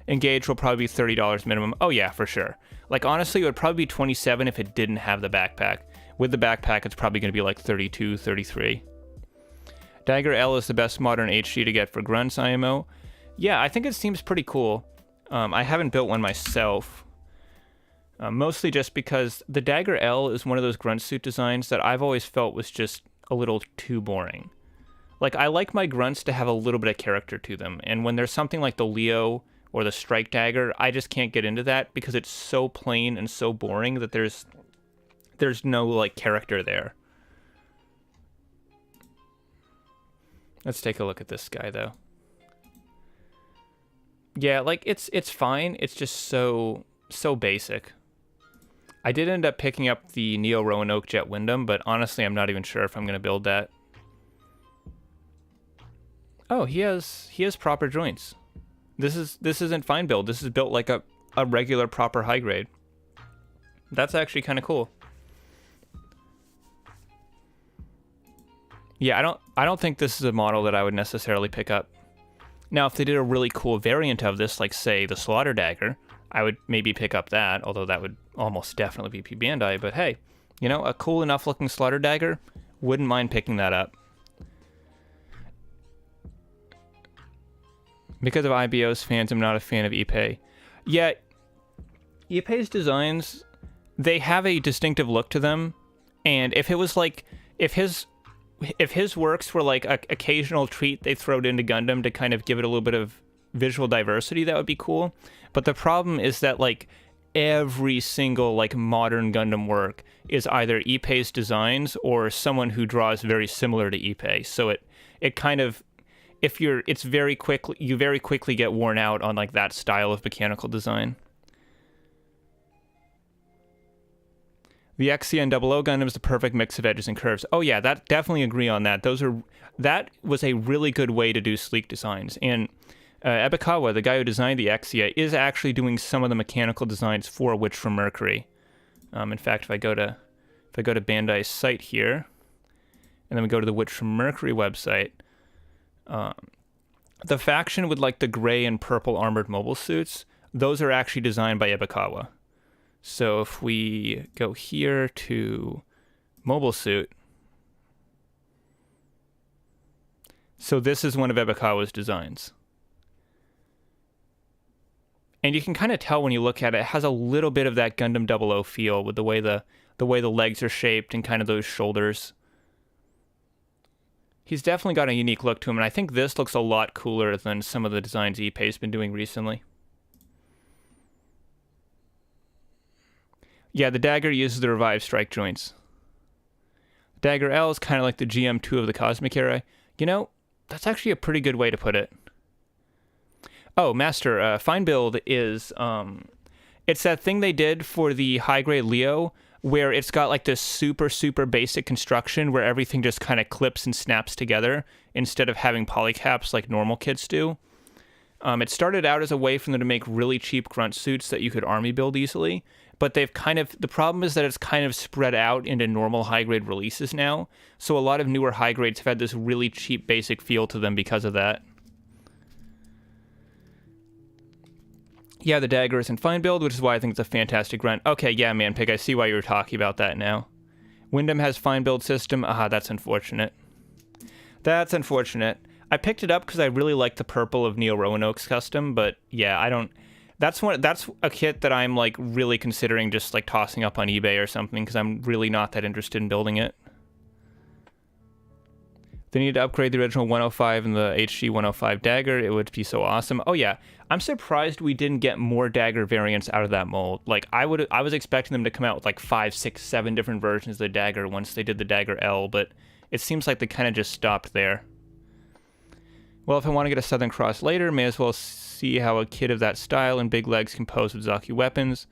Engage will probably be $30 minimum. Oh yeah, for sure. Like, honestly, it would probably be $27 if it didn't have the backpack, With the backpack, it's probably going to be like 32, 33. Dagger L is the best modern HG to get for grunts IMO. Yeah, I think it seems pretty cool. I haven't built one myself. Mostly just because the Dagger L is one of those grunt suit designs that I've always felt was just a little too boring. Like, I like my grunts to have a little bit of character to them, and when there's something like the Leo or the Strike Dagger, I just can't get into that because it's so plain and so boring that there's no, like, character there. Let's take a look at this guy, though. Yeah, like, it's fine. It's just so basic. I did end up picking up the Neo Roanoke Jet Wyndham, but honestly, I'm not even sure if I'm going to build that. Oh, he has proper joints. This isn't fine build. This is built like a regular proper high grade. That's actually kind of cool. Yeah, I don't think this is a model that I would necessarily pick up. Now, if they did a really cool variant of this, like say the Slaughter Dagger, I would maybe pick up that, although that would almost definitely be P Bandai. But hey, you know, a cool enough looking Slaughter Dagger, wouldn't mind picking that up. Because of IBO's fans, I'm not a fan of Ippei. Yeah, Ippei's designs, they have a distinctive look to them, and if it was like, if his works were like an occasional treat they throwed into Gundam to kind of give it a little bit of visual diversity, that would be cool. But the problem is that like every single like modern Gundam work is either Ippei's designs or someone who draws very similar to Ippei. So it kind of, you very quickly get worn out on like that style of mechanical design. The XC and 00 Gundam is the perfect mix of edges and curves. Oh yeah, that definitely agree on that. That was a really good way to do sleek designs. And Ebikawa, the guy who designed the XC, is actually doing some of the mechanical designs for Witch from Mercury. In fact, if I go to Bandai's site here, and then we go to the Witch from Mercury website, the faction with like the gray and purple armored mobile suits, those are actually designed by Ebikawa. So if we go here to mobile suit, so this is one of Ebikawa's designs. And you can kind of tell when you look at it, it has a little bit of that Gundam 00 feel with the way the legs are shaped and kind of those shoulders. He's definitely got a unique look to him, and I think this looks a lot cooler than some of the designs Ippei's been doing recently. Yeah, the Dagger uses the revived strike joints. Dagger L is kind of like the GM2 of the Cosmic era. You know, that's actually a pretty good way to put it. Oh, Master, Fine Build is, it's that thing they did for the high-grade Leo, where it's got like this super, super basic construction where everything just kind of clips and snaps together instead of having polycaps like normal kits do. It started out as a way for them to make really cheap grunt suits that you could army build easily, but the problem is that it's kind of spread out into normal high-grade releases now, so a lot of newer high-grades have had this really cheap basic feel to them because of that. Yeah, the Dagger is in Fine Build, which is why I think it's a fantastic grunt. Okay, yeah, man, Pig, I see why you were talking about that now. Wyndham has Fine Build system. That's unfortunate. That's unfortunate. I picked it up because I really like the purple of Neo Roanoke's custom, but yeah, I don't... That's a kit that I'm like really considering just like tossing up on eBay or something because I'm really not that interested in building it. They need to upgrade the original 105 and the HG 105 Dagger. It would be so awesome. Oh yeah, I'm surprised we didn't get more Dagger variants out of that mold. Like I was expecting them to come out with like 5, 6, 7 different versions of the Dagger once they did the Dagger L, but it seems like they kind of just stopped there. Well, if I want to get a Southern Cross later, may as well see how a kit of that style and big legs can pose with Zaku weapons.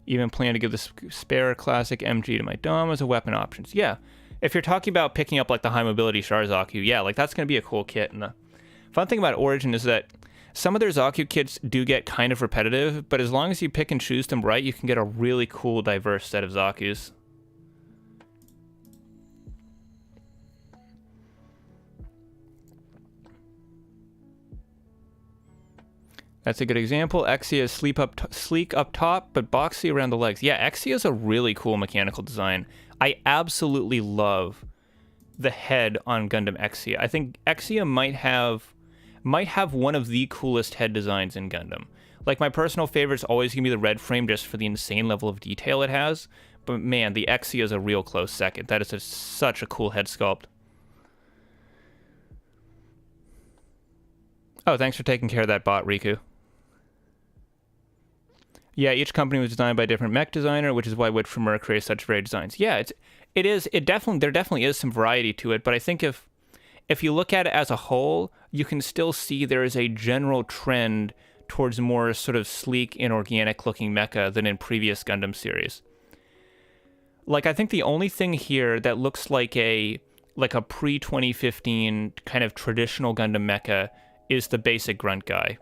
Even plan to give the spare classic MG to my Dom as a weapon options. Yeah, if you're talking about picking up like the high mobility Char Zaku, yeah, like that's going to be a cool kit. And the fun thing about Origin is that some of their Zaku kits do get kind of repetitive, but as long as you pick and choose them right, you can get a really cool, diverse set of Zakus. That's a good example. Exia is sleek up top, but boxy around the legs. Yeah, Exia is a really cool mechanical design. I absolutely love the head on Gundam Exia. I think Exia might have one of the coolest head designs in Gundam. Like, my personal favorite is always going to be the red frame just for the insane level of detail it has. But man, the Exia is a real close second. That is such a cool head sculpt. Oh, thanks for taking care of that bot, Riku. Yeah, each company was designed by a different mech designer, which is why Witch from Mercury has such varied designs. Yeah, there definitely is some variety to it, but I think if you look at it as a whole, you can still see there is a general trend towards more sort of sleek and organic looking mecha than in previous Gundam series. Like, I think the only thing here that looks like a pre-2015 kind of traditional Gundam mecha is the basic grunt guy.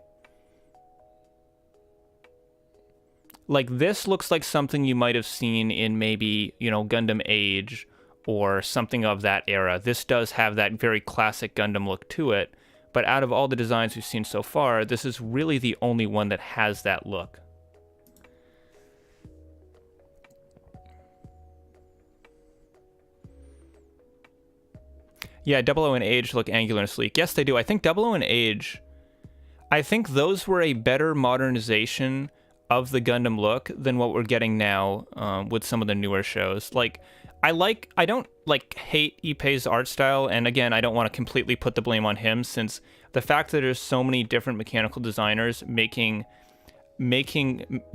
Like, this looks like something you might have seen in maybe, Gundam Age or something of that era. This does have that very classic Gundam look to it, but out of all the designs we've seen so far, this is really the only one that has that look. Yeah, 00 and Age look angular and sleek. Yes, they do. I think 00 and Age, I think those were a better modernization of the Gundam look than what we're getting now with some of the newer shows. Like, I don't hate Ippei's art style, and again, I don't want to completely put the blame on him, since the fact that there's so many different mechanical designers making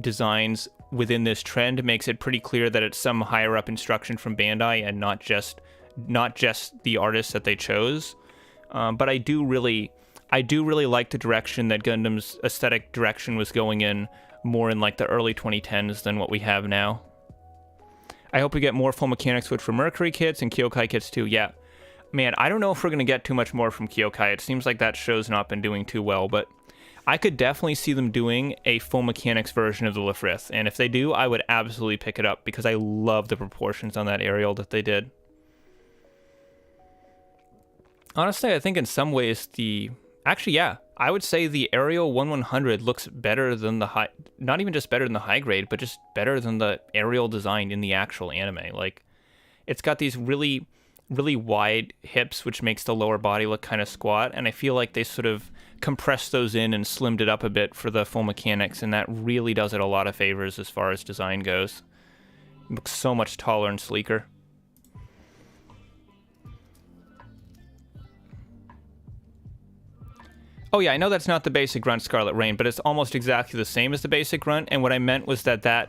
designs within this trend makes it pretty clear that it's some higher up instruction from Bandai and not just the artists that they chose. But I do really like the direction that Gundam's aesthetic direction was going in, more in like the early 2010s than what we have now. I hope we get more full mechanics switch for Mercury kits and Kyokai kits too. Yeah, man, I don't know if we're going to get too much more from Kyokai. It seems like that show's not been doing too well, but I could definitely see them doing a full mechanics version of the Lefrith, and if they do, I would absolutely pick it up because I love the proportions on that aerial that they did. Honestly, I think in some ways I would say the Aerial 1100 looks better than the high, not even just better than the high grade, but just better than the aerial design in the actual anime. Like, it's got these really, really wide hips, which makes the lower body look kind of squat, and I feel like they sort of compressed those in and slimmed it up a bit for the full mechanics, and that really does it a lot of favors as far as design goes. It looks so much taller and sleeker. Oh yeah, I know that's not the basic grunt Scarlet Rain, but it's almost exactly the same as the basic grunt, and what I meant was that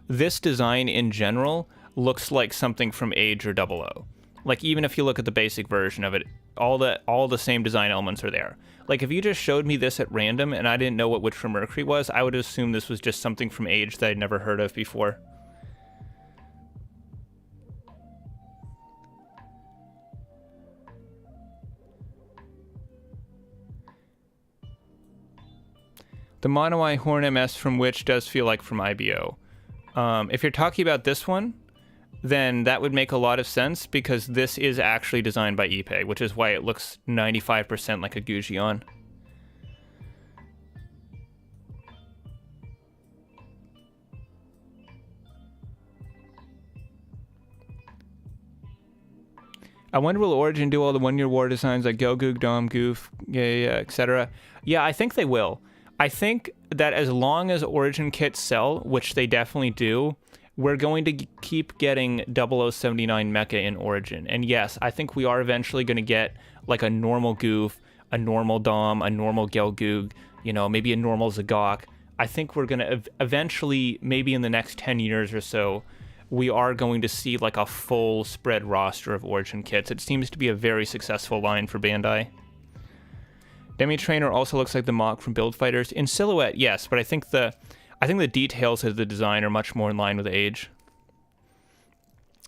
this design in general looks like something from Age or 00. Like, even if you look at the basic version of it, all the same design elements are there. Like, if you just showed me this at random and I didn't know what Witch from Mercury was, I would assume this was just something from Age that I'd never heard of before. The Mono Eye Horn MS from Witch does feel like from IBO. If you're talking about this one, then that would make a lot of sense because this is actually designed by Ippei, which is why it looks 95% like a Gujion. I wonder will Origin do all the one-year war designs like Gogug, Dom, Goof, etc.? Yeah, I think they will. I think that as long as Origin kits sell, which they definitely do, we're going to keep getting 0079 mecha in Origin. And yes, I think we are eventually going to get like a normal Goof, a normal Dom, a normal Gelgoog, maybe a normal Zagok. I think we're going to eventually, maybe in the next 10 years or so, we are going to see like a full spread roster of Origin kits. It seems to be a very successful line for Bandai. Demi Trainer also looks like the Mach from Build Fighters. In silhouette, yes, but I think the details of the design are much more in line with Age.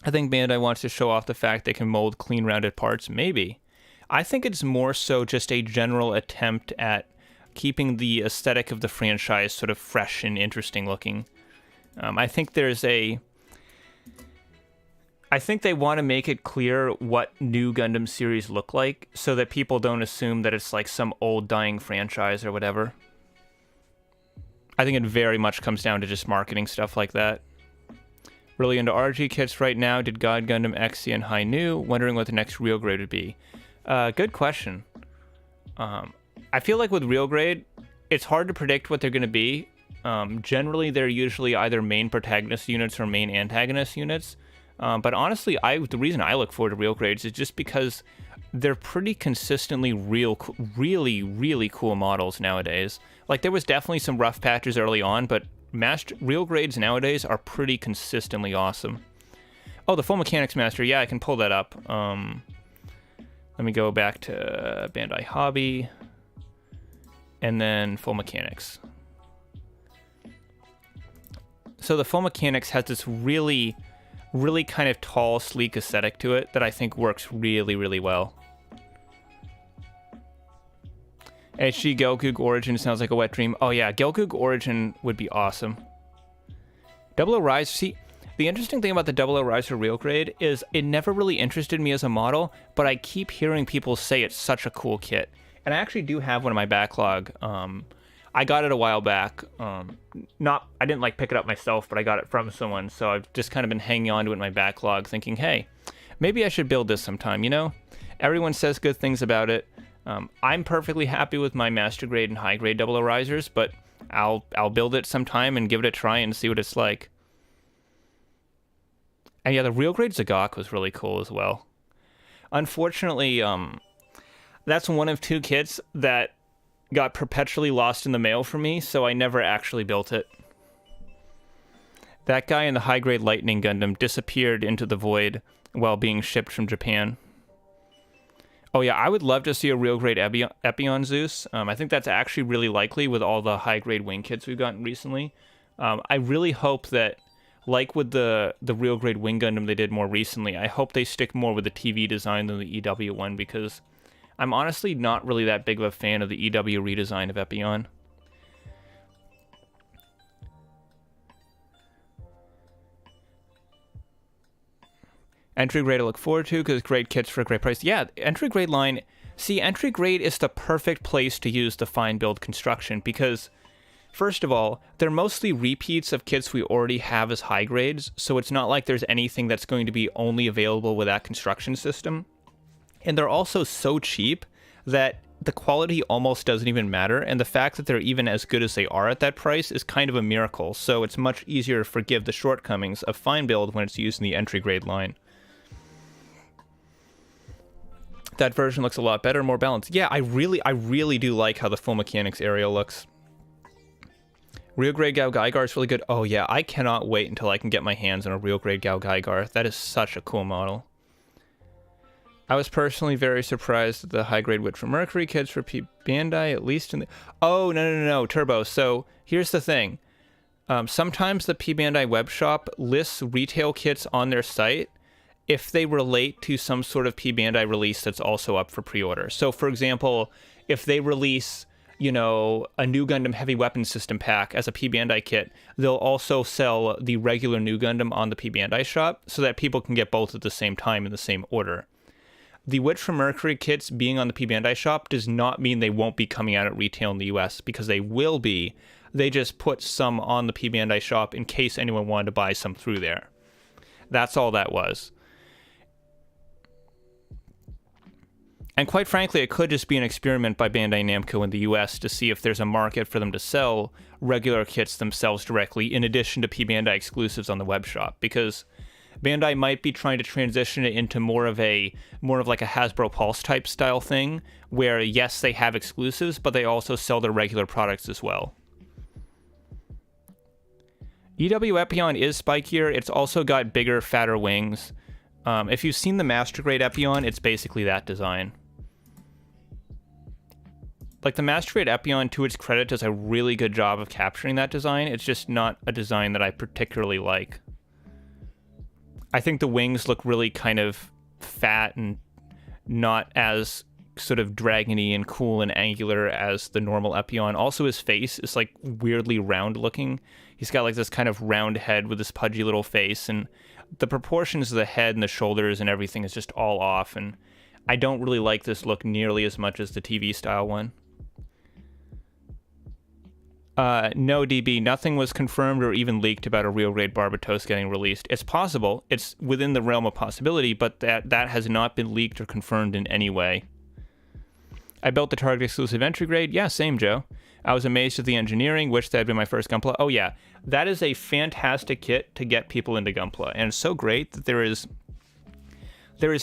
I think Bandai wants to show off the fact they can mold clean, rounded parts. Maybe. I think it's more so just a general attempt at keeping the aesthetic of the franchise sort of fresh and interesting looking. I think they want to make it clear what new Gundam series look like so that people don't assume that it's like some old dying franchise or whatever. I think it very much comes down to just marketing stuff like that. Really into RG kits right now. Did God Gundam XC and High New? Wondering what the next real grade would be. Good question. I feel like with real grade, it's hard to predict what they're going to be. Generally, they're usually either main protagonist units or main antagonist units. But honestly, the reason I look forward to real grades is just because they're pretty consistently really, really cool models nowadays. Like, there was definitely some rough patches early on, but real grades nowadays are pretty consistently awesome. Oh, the Full Mechanics Master. Yeah, I can pull that up. Let me go back to Bandai Hobby. And then Full Mechanics. So the Full Mechanics has this really kind of tall, sleek aesthetic to it that I think works really, really well. HG Gelgoog Origin sounds like a wet dream. Oh yeah, Gelgoog Origin would be awesome. Double O Riser, see, the interesting thing about the Double O Riser Real Grade is it never really interested me as a model, but I keep hearing people say it's such a cool kit. And I actually do have one in my backlog. I got it a while back. I didn't like pick it up myself, but I got it from someone. So I've just kind of been hanging on to it in my backlog thinking, hey, maybe I should build this sometime, you know? Everyone says good things about it. I'm perfectly happy with my master grade and high grade Double O Risers, but I'll build it sometime and give it a try and see what it's like. And yeah, the real grade Zagok was really cool as well. Unfortunately, that's one of two kits that got perpetually lost in the mail for me, so I never actually built it. That guy in the high-grade Lightning Gundam disappeared into the void while being shipped from Japan. Oh yeah, I would love to see a real-grade Epion Zeus. I think that's actually really likely with all the high-grade wing kits we've gotten recently. I really hope that, like with the real-grade wing Gundam they did more recently, I hope they stick more with the TV design than the EW one, because I'm honestly not really that big of a fan of the EW redesign of Epion. Entry grade I look forward to because great kits for a great price. Yeah, entry grade line. See, entry grade is the perfect place to use the fine build construction because, first of all, they're mostly repeats of kits we already have as high grades, so it's not like there's anything that's going to be only available with that construction system. And they're also so cheap that the quality almost doesn't even matter, and the fact that they're even as good as they are at that price is kind of a miracle, so it's much easier to forgive the shortcomings of fine build when it's used in the entry grade line. That version looks a lot better, more balanced. Yeah, I really do like how the Full Mechanics area looks. Real grade Gao Gaigar is really good. Oh yeah, I cannot wait until I can get my hands on a real grade Gao Gaigar. That is such a cool model. I was personally very surprised at the high-grade Witch from Mercury kits for P Bandai, at least in the... Oh, no, Turbo. So, here's the thing. Sometimes the P Bandai web shop lists retail kits on their site if they relate to some sort of P Bandai release that's also up for pre-order. So, for example, if they release, you know, a new Gundam Heavy Weapon System pack as a P Bandai kit, they'll also sell the regular new Gundam on the P Bandai shop so that people can get both at the same time in the same order. The Witch from Mercury kits being on the P Bandai shop does not mean they won't be coming out at retail in the US, because they will be. They just put some on the P Bandai shop in case anyone wanted to buy some through there. That's all that was. And quite frankly, it could just be an experiment by Bandai Namco in the US to see if there's a market for them to sell regular kits themselves directly in addition to P Bandai exclusives on the web shop, because Bandai might be trying to transition it into more of like a Hasbro Pulse type style thing, where yes, they have exclusives, but they also sell their regular products as well. EW Epion is spikier. It's also got bigger, fatter wings. If you've seen the Master Grade Epion, it's basically that design. Like, the Master Grade Epion, to its credit, does a really good job of capturing that design. It's just not a design that I particularly like. I think the wings look really kind of fat and not as sort of dragony and cool and angular as the normal Epion. Also, his face is like weirdly round looking. He's got like this kind of round head with this pudgy little face, and the proportions of the head and the shoulders and everything is just all off, and I don't really like this look nearly as much as the TV style one. No, DB, nothing was confirmed or even leaked about a real grade Barbatos getting released. It's possible. It's within the realm of possibility, but that has not been leaked or confirmed in any way. I built the Target exclusive entry grade. Yeah, same, Joe. I was amazed at the engineering. Wish that had been my first Gunpla. Oh, yeah. That is a fantastic kit to get people into Gunpla. And it's so great that there is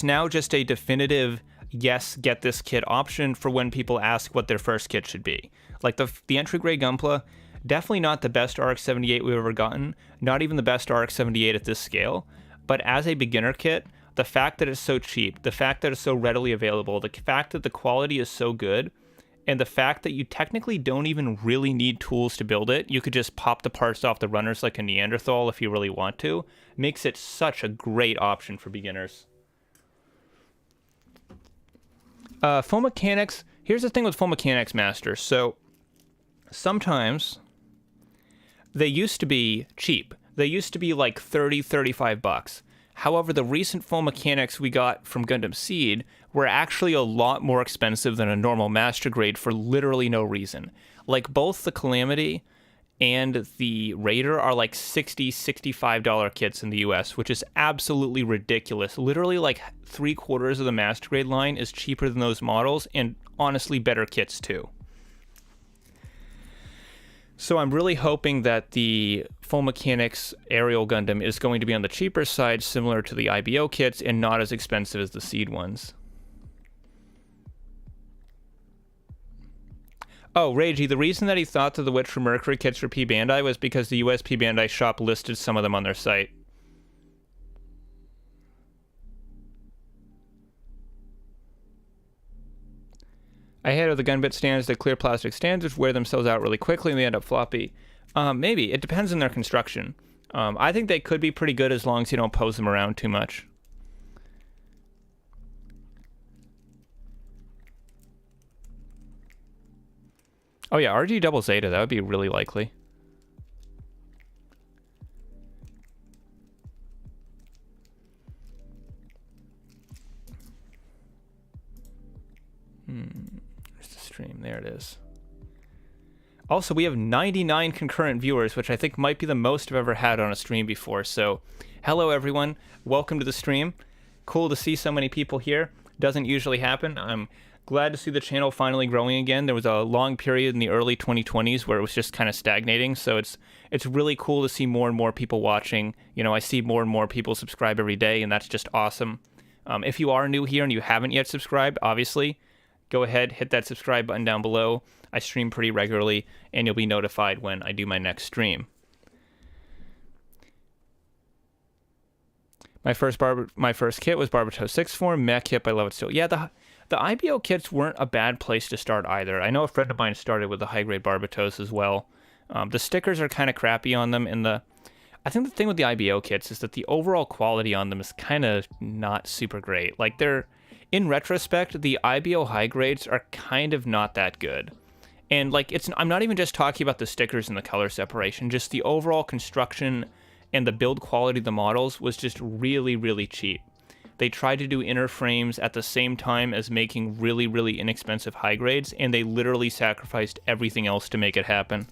now just a definitive yes, get this kit option for when people ask what their first kit should be. Like the entry grade Gunpla, definitely not the best RX-78 we've ever gotten, not even the best RX-78 at this scale, but as a beginner kit, the fact that it's so cheap, the fact that it's so readily available, the fact that the quality is so good, and the fact that you technically don't even really need tools to build it, you could just pop the parts off the runners like a Neanderthal if you really want to, makes it such a great option for beginners. Full mechanics, here's the thing with full mechanics masters. So sometimes they used to be cheap. They used to be like $30-$35. However, the recent full mechanics we got from Gundam Seed were actually a lot more expensive than a normal master grade for literally no reason. Like both the Calamity and the Raider are like $60-$65 kits in the US, which is absolutely ridiculous. Literally like 3/4 of the master grade line is cheaper than those models, and honestly better kits too. So I'm really hoping that the full mechanics aerial Gundam is going to be on the cheaper side, similar to the IBO kits, and not as expensive as the Seed ones. Oh, Ragey, the reason that he thought that the Witch from Mercury kits were P Bandai was because the US P Bandai shop listed some of them on their site. I hate the gunbit stands that clear plastic stands, which wear themselves out really quickly and they end up floppy. Maybe. It depends on their construction. I think they could be pretty good as long as you don't pose them around too much. Oh yeah, RG double Zeta, that would be really likely. Where's the stream? There it is. Also, we have 99 concurrent viewers, which I think might be the most I've ever had on a stream before. So, hello everyone. Welcome to the stream. Cool to see so many people here. Doesn't usually happen. I'm glad to see the channel finally growing again. There was a long period in the early 2020s where it was just kind of stagnating. So it's really cool to see more and more people watching. You know, I see more and more people subscribe every day, and that's just awesome. If you are new here and you haven't yet subscribed, obviously, go ahead, hit that subscribe button down below. I stream pretty regularly, and you'll be notified when I do my next stream. My first kit was Barbatos 6 form, mech kit, I love it still. Yeah, the IBO kits weren't a bad place to start either. I know a friend of mine started with the high-grade Barbatos as well. The stickers are kind of crappy on them, and I think the thing with the IBO kits is that the overall quality on them is kind of not super great. Like, in retrospect, the IBO high grades are kind of not that good. And like, I'm not even just talking about the stickers and the color separation, just the overall construction and the build quality of the models was just really, really cheap. They tried to do inner frames at the same time as making really, really inexpensive high grades, and they literally sacrificed everything else to make it happen.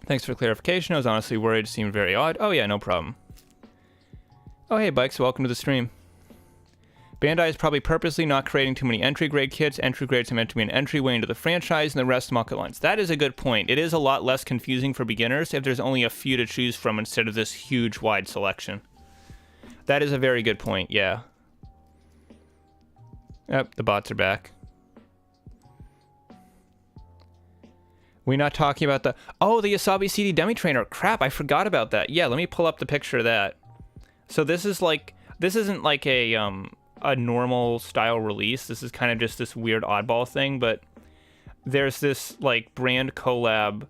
Thanks for clarification. I was honestly worried. It seemed very odd. Oh yeah, no problem. Oh hey, Bikes, welcome to the stream. Bandai is probably purposely not creating too many entry grade kits. Entry grades are meant to be an entryway into the franchise, and the rest market lines. That is a good point. It is a lot less confusing for beginners if there's only a few to choose from instead of this huge wide selection. That is a very good point, yeah. Yep, the bots are back. We're not talking about the Asabi CD Demi Trainer. Crap, I forgot about that. Yeah, let me pull up the picture of that. So this isn't like a normal style release. This is kind of just this weird oddball thing, but there's this like brand collab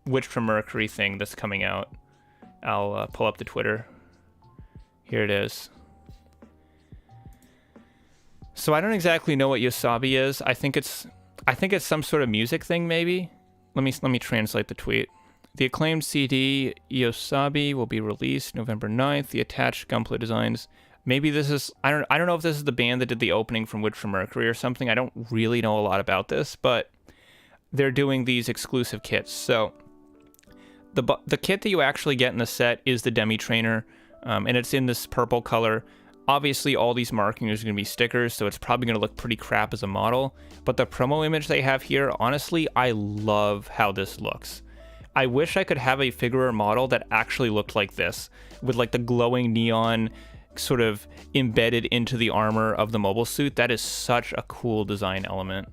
Witch from Mercury thing that's coming out. I'll pull up the Twitter. Here it is. So I don't exactly know what Yosabi is. I think it's some sort of music thing, maybe. Let me translate the tweet. The acclaimed CD Yosabi will be released November 9th. The attached Gunpla designs. Maybe this is I don't know if this is the band that did the opening from Witch from Mercury or something. I don't really know a lot about this, but they're doing these exclusive kits. So the kit that you actually get in the set is the Demi Trainer, and it's in this purple color. Obviously, all these markings are going to be stickers, so it's probably going to look pretty crap as a model. But the promo image they have here, honestly, I love how this looks. I wish I could have a figure or model that actually looked like this, with like the glowing neon sort of embedded into the armor of the mobile suit. That is such a cool design element.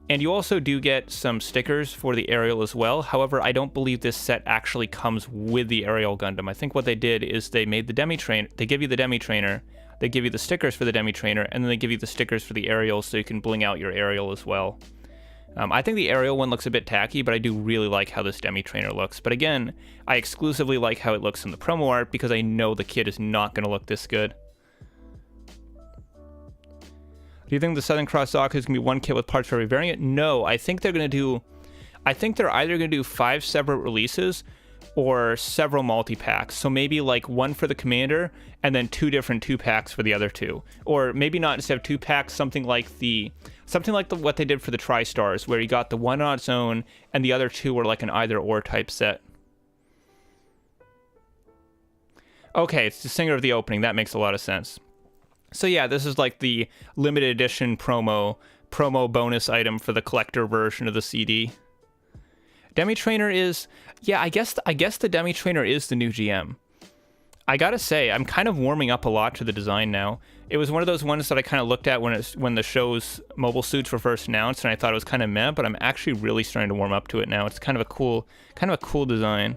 And you also do get some stickers for the Aerial as well. However, I don't believe this set actually comes with the Aerial Gundam. I think what they did is they made the Demi Trainer. They give you the Demi Trainer, they give you the stickers for the Demi Trainer, and then they give you the stickers for the Aerial so you can bling out your Aerial as well. I think the Aerial one looks a bit tacky, but I do really like how this Demi Trainer looks. But again, I exclusively like how it looks in the promo art because I know the kit is not going to look this good. Do you think the Southern Cross Zaku is going to be one kit with parts for every variant? No, I think they're going to do... I think they're either going to do 5 separate releases or several multi-packs. So maybe like one for the Commander and then 2 different 2-packs for the other 2. Or maybe not instead of 2 packs, something like what they did for the Tri-Stars, where you got the one on its own and the other 2 were like an either-or type set. Okay, it's the singer of the opening. That makes a lot of sense. So yeah, this is like the limited edition promo bonus item for the collector version of the CD. Demi Trainer is, yeah, I guess the Demi Trainer is the new GM. I gotta say, I'm kind of warming up a lot to the design now. It was one of those ones that I kind of looked at when the show's mobile suits were first announced, and I thought it was kind of meh, but I'm actually really starting to warm up to it now. It's kind of a cool design.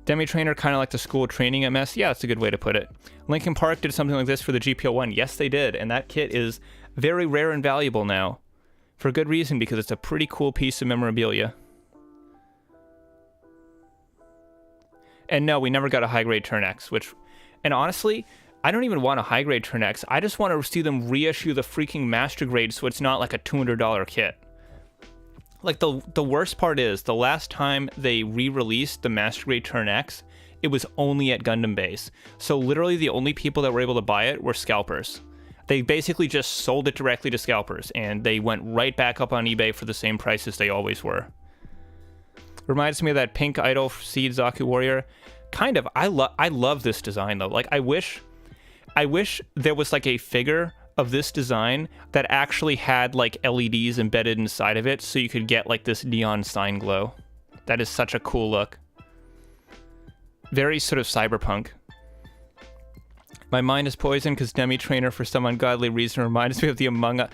Demi Trainer, kind of like the school training MS. Yeah, that's a good way to put it. Linkin Park did something like this for the GPO-1. Yes, they did, and that kit is very rare and valuable now. For good reason, because it's a pretty cool piece of memorabilia. And no, we never got a high-grade Turn X, and honestly, I don't even want a high-grade Turn X. I just want to see them reissue the freaking Master Grade so it's not like a $200 kit. Like, the worst part is, the last time they re-released the Master Grade Turn X, it was only at Gundam Base. So literally the only people that were able to buy it were scalpers. They basically just sold it directly to scalpers, and they went right back up on eBay for the same prices they always were. Reminds me of that pink Idol Seed Zaku Warrior. Kind of. I love this design, though. Like, I wish there was, like, a figure of this design that actually had like LEDs embedded inside of it so you could get like this neon sign glow. That is such a cool look. Very sort of cyberpunk. My mind is poisoned because Demi Trainer for some ungodly reason reminds me of the Among Us.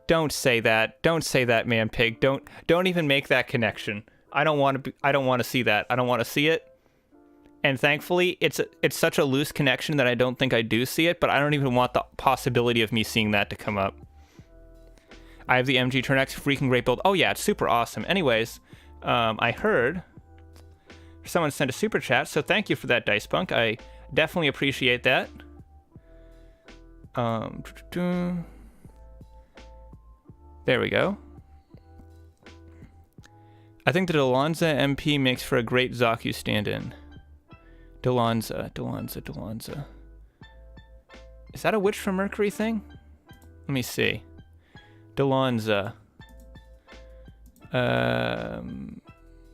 Don't say that. Don't say that, man pig. Don't even make that connection. I don't want to see that. I don't want to see it. And thankfully, it's such a loose connection that I don't think I do see it, but I don't even want the possibility of me seeing that to come up. I have the MG Turn X, freaking great build. Oh yeah, it's super awesome. Anyways, I heard someone sent a super chat, so thank you for that, Dice Punk. I definitely appreciate that. There we go. I think the Delonza MP makes for a great Zaku stand-in. Delonza. Is that a Witch from Mercury thing? Let me see. Delonza.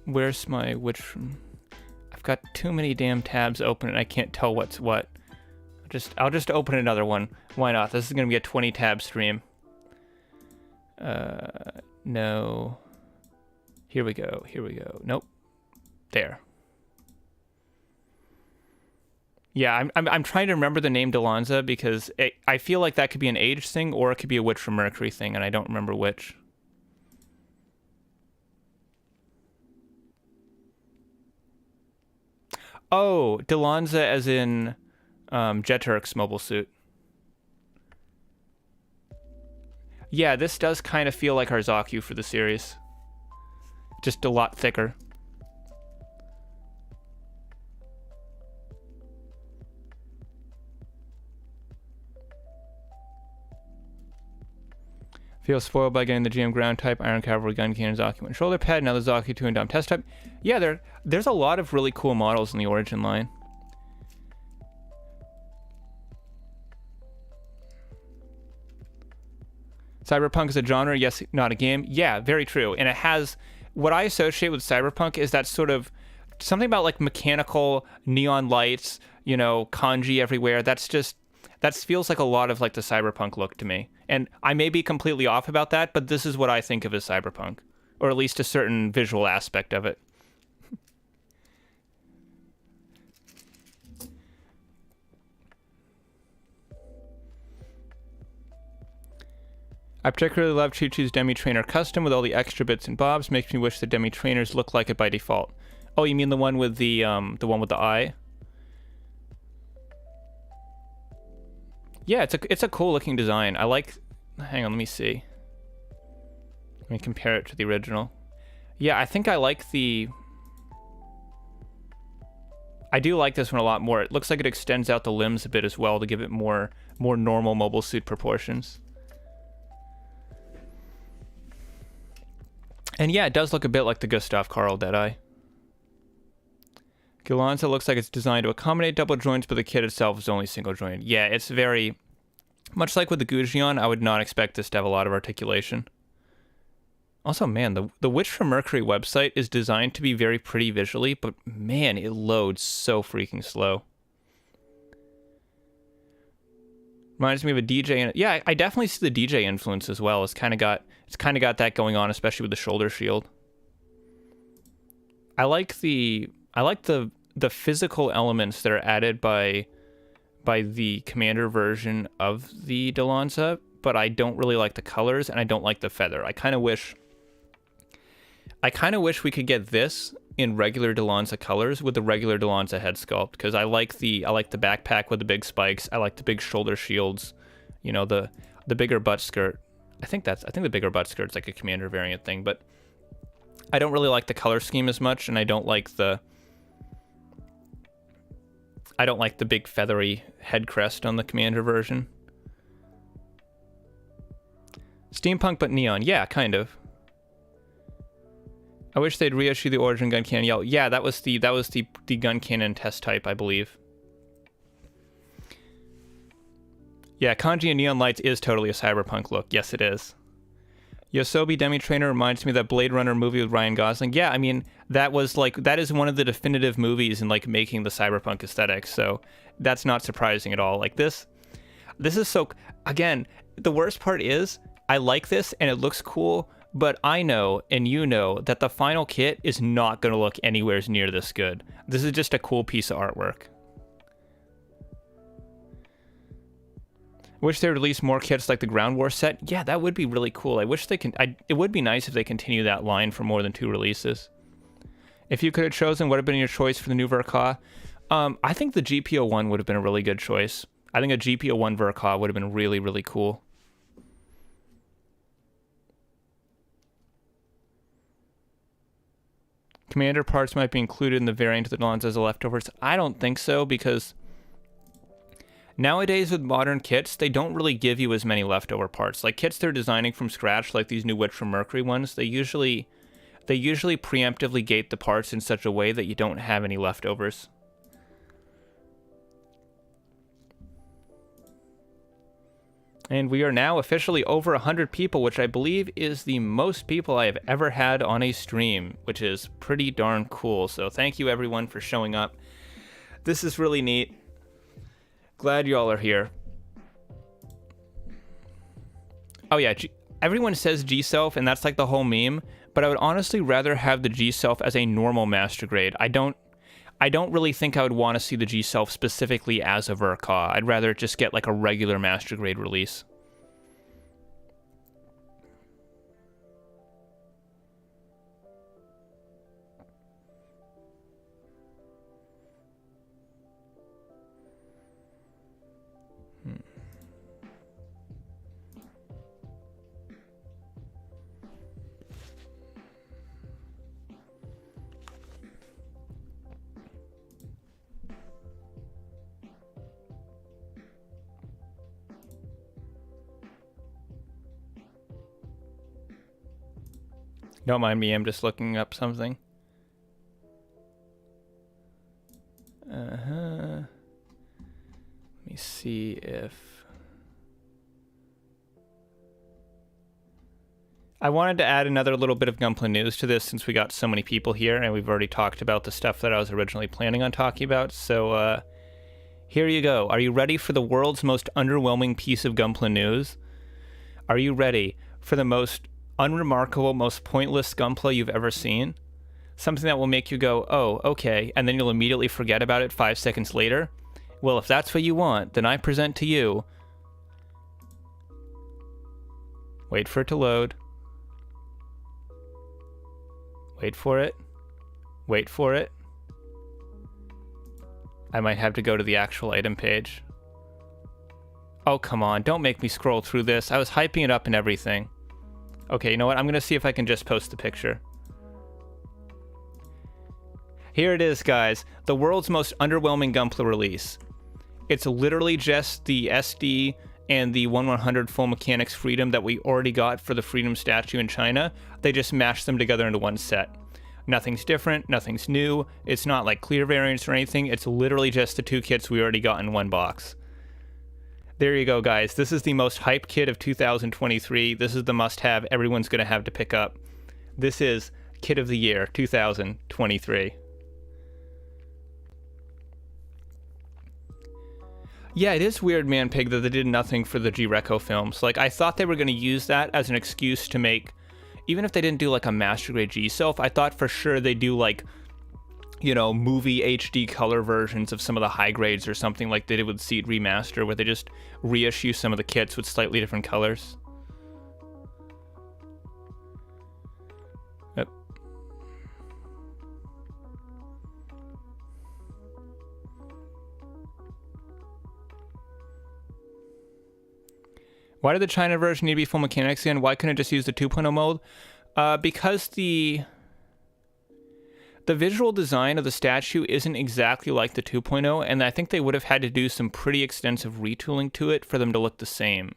Where's my Witch from... I've got too many damn tabs open and I can't tell what's what. I'll just open another one. Why not? This is gonna be a 20 tab stream. No. Here we go. Nope. There. Yeah, I'm trying to remember the name Delonza because I feel like that could be an age thing or it could be a Witch from Mercury thing, and I don't remember which. Oh, Delonza as in Jeturk's mobile suit. Yeah, this does kind of feel like our Zaku for the series. Just a lot thicker. Feel spoiled by getting the GM ground type, Iron Cavalry, Gun Cannon, Zaku, and shoulder pad. Now the Zaku 2 and Dom test type. Yeah, there's a lot of really cool models in the Origin line. Cyberpunk is a genre, yes, not a game. Yeah, very true. And it has, what I associate with cyberpunk is that sort of something about like mechanical neon lights, you know, kanji everywhere. That feels like a lot of like the cyberpunk look to me. And I may be completely off about that, but this is what I think of as cyberpunk, or at least a certain visual aspect of it. I particularly love Choo Choo's Demi Trainer Custom with all the extra bits and bobs. Makes me wish the Demi Trainers look like it by default. Oh, you mean the one with the one with the eye? Yeah, it's a cool looking design. I like. Hang on, let me see. Let me compare it to the original. Yeah, I think I like the. I do like this one a lot more. It looks like it extends out the limbs a bit as well to give it more normal mobile suit proportions. And yeah, it does look a bit like the Gustav Karl Deadeye. Galanza looks like it's designed to accommodate double joints, but the kit itself is only single joint. Yeah, it's very... Much like with the Goujion, I would not expect this to have a lot of articulation. Also, man, the Witch from Mercury website is designed to be very pretty visually, but man, it loads so freaking slow. Reminds me of a DJ. Yeah, I definitely see the DJ influence as well. It's kind of got that going on, especially with the shoulder shield. I like the physical elements that are added by the Commander version of the Dalanza, but I don't really like the colors and I don't like the feather. I kind of wish we could get this in regular Dalanza colors with the regular Dalanza head sculpt, because I like the backpack with the big spikes. I like the big shoulder shields, you know, the bigger butt skirt. I think the bigger butt skirt's like a Commander variant thing, but I don't really like the color scheme as much, and I don't like the big feathery head crest on the Commander version. Steampunk but neon. Yeah, kind of. I wish they'd reissue the Origin gun cannon yellow. Yeah, that was the gun cannon test type, I believe. Yeah, kanji and neon lights is totally a cyberpunk look. Yes, it is. Yosobi Demi Trainer reminds me of that Blade Runner movie with Ryan Gosling. Yeah, I mean, that is one of the definitive movies in like making the cyberpunk aesthetic. So that's not surprising at all. Like this is so, again, the worst part is I like this and it looks cool, but I know, and you know, that the final kit is not going to look anywhere near this good. This is just a cool piece of artwork. Wish they release more kits like the Ground War set. Yeah, that would be really cool. I wish they can. It would be nice if they continue that line for more than 2 releases. If you could have chosen, what would have been your choice for the new Verka? I think the GP01 would have been a really good choice. I think a GP01 Verka would have been really, really cool. Commander parts might be included in the variant of the Dalanza as leftovers. I don't think so, because nowadays with modern kits, they don't really give you as many leftover parts. Like kits they're designing from scratch, like these new Witch from Mercury ones, they usually preemptively gate the parts in such a way that you don't have any leftovers. And we are now officially over 100 people, which I believe is the most people I have ever had on a stream, which is pretty darn cool. So thank you everyone for showing up. This is really neat. Glad y'all are here. Oh yeah, everyone says G-Self, and that's like the whole meme, but I would honestly rather have the G-Self as a normal master grade. I don't really think I would want to see the G-Self specifically as a Verka. I'd rather just get like a regular master grade release. Don't mind me, I'm just looking up something. Let me see if... I wanted to add another little bit of Gunpla news to this since we got so many people here and we've already talked about the stuff that I was originally planning on talking about. So here you go. Are you ready for the world's most underwhelming piece of Gunpla news? Are you ready for the most unremarkable, most pointless Gunpla you've ever seen? Something that will make you go, oh, okay, and then you'll immediately forget about it 5 seconds later? Well, if that's what you want, then I present to you... Wait for it to load. Wait for it. Wait for it. I might have to go to the actual item page. Oh, come on. Don't make me scroll through this. I was hyping it up and everything. Okay, you know what? I'm going to see if I can just post the picture. Here it is, guys. The world's most underwhelming Gunpla release. It's literally just the SD and the 1/100 full mechanics freedom that we already got for the freedom statue in China. They just mashed them together into one set. Nothing's different, nothing's new. It's not like clear variants or anything. It's literally just the two kits we already got in one box. There you go, guys. This is the most hyped kit of 2023. This is the must-have everyone's going to have to pick up. This is Kit of the Year 2023. Yeah, it is weird, Man Pig, that they did nothing for the G-Reco films. Like, I thought they were going to use that as an excuse to make... Even if they didn't do, like, a Master Grade G-Self, I thought for sure they'd do, like, you know, movie HD color versions of some of the high grades or something like they did with Seed Remaster, where they just reissue some of the kits with slightly different colors. Yep. Why did the China version need to be full mechanics again? Why couldn't it just use the 2.0 mode? Because the visual design of the statue isn't exactly like the 2.0, and I think they would have had to do some pretty extensive retooling to it for them to look the same.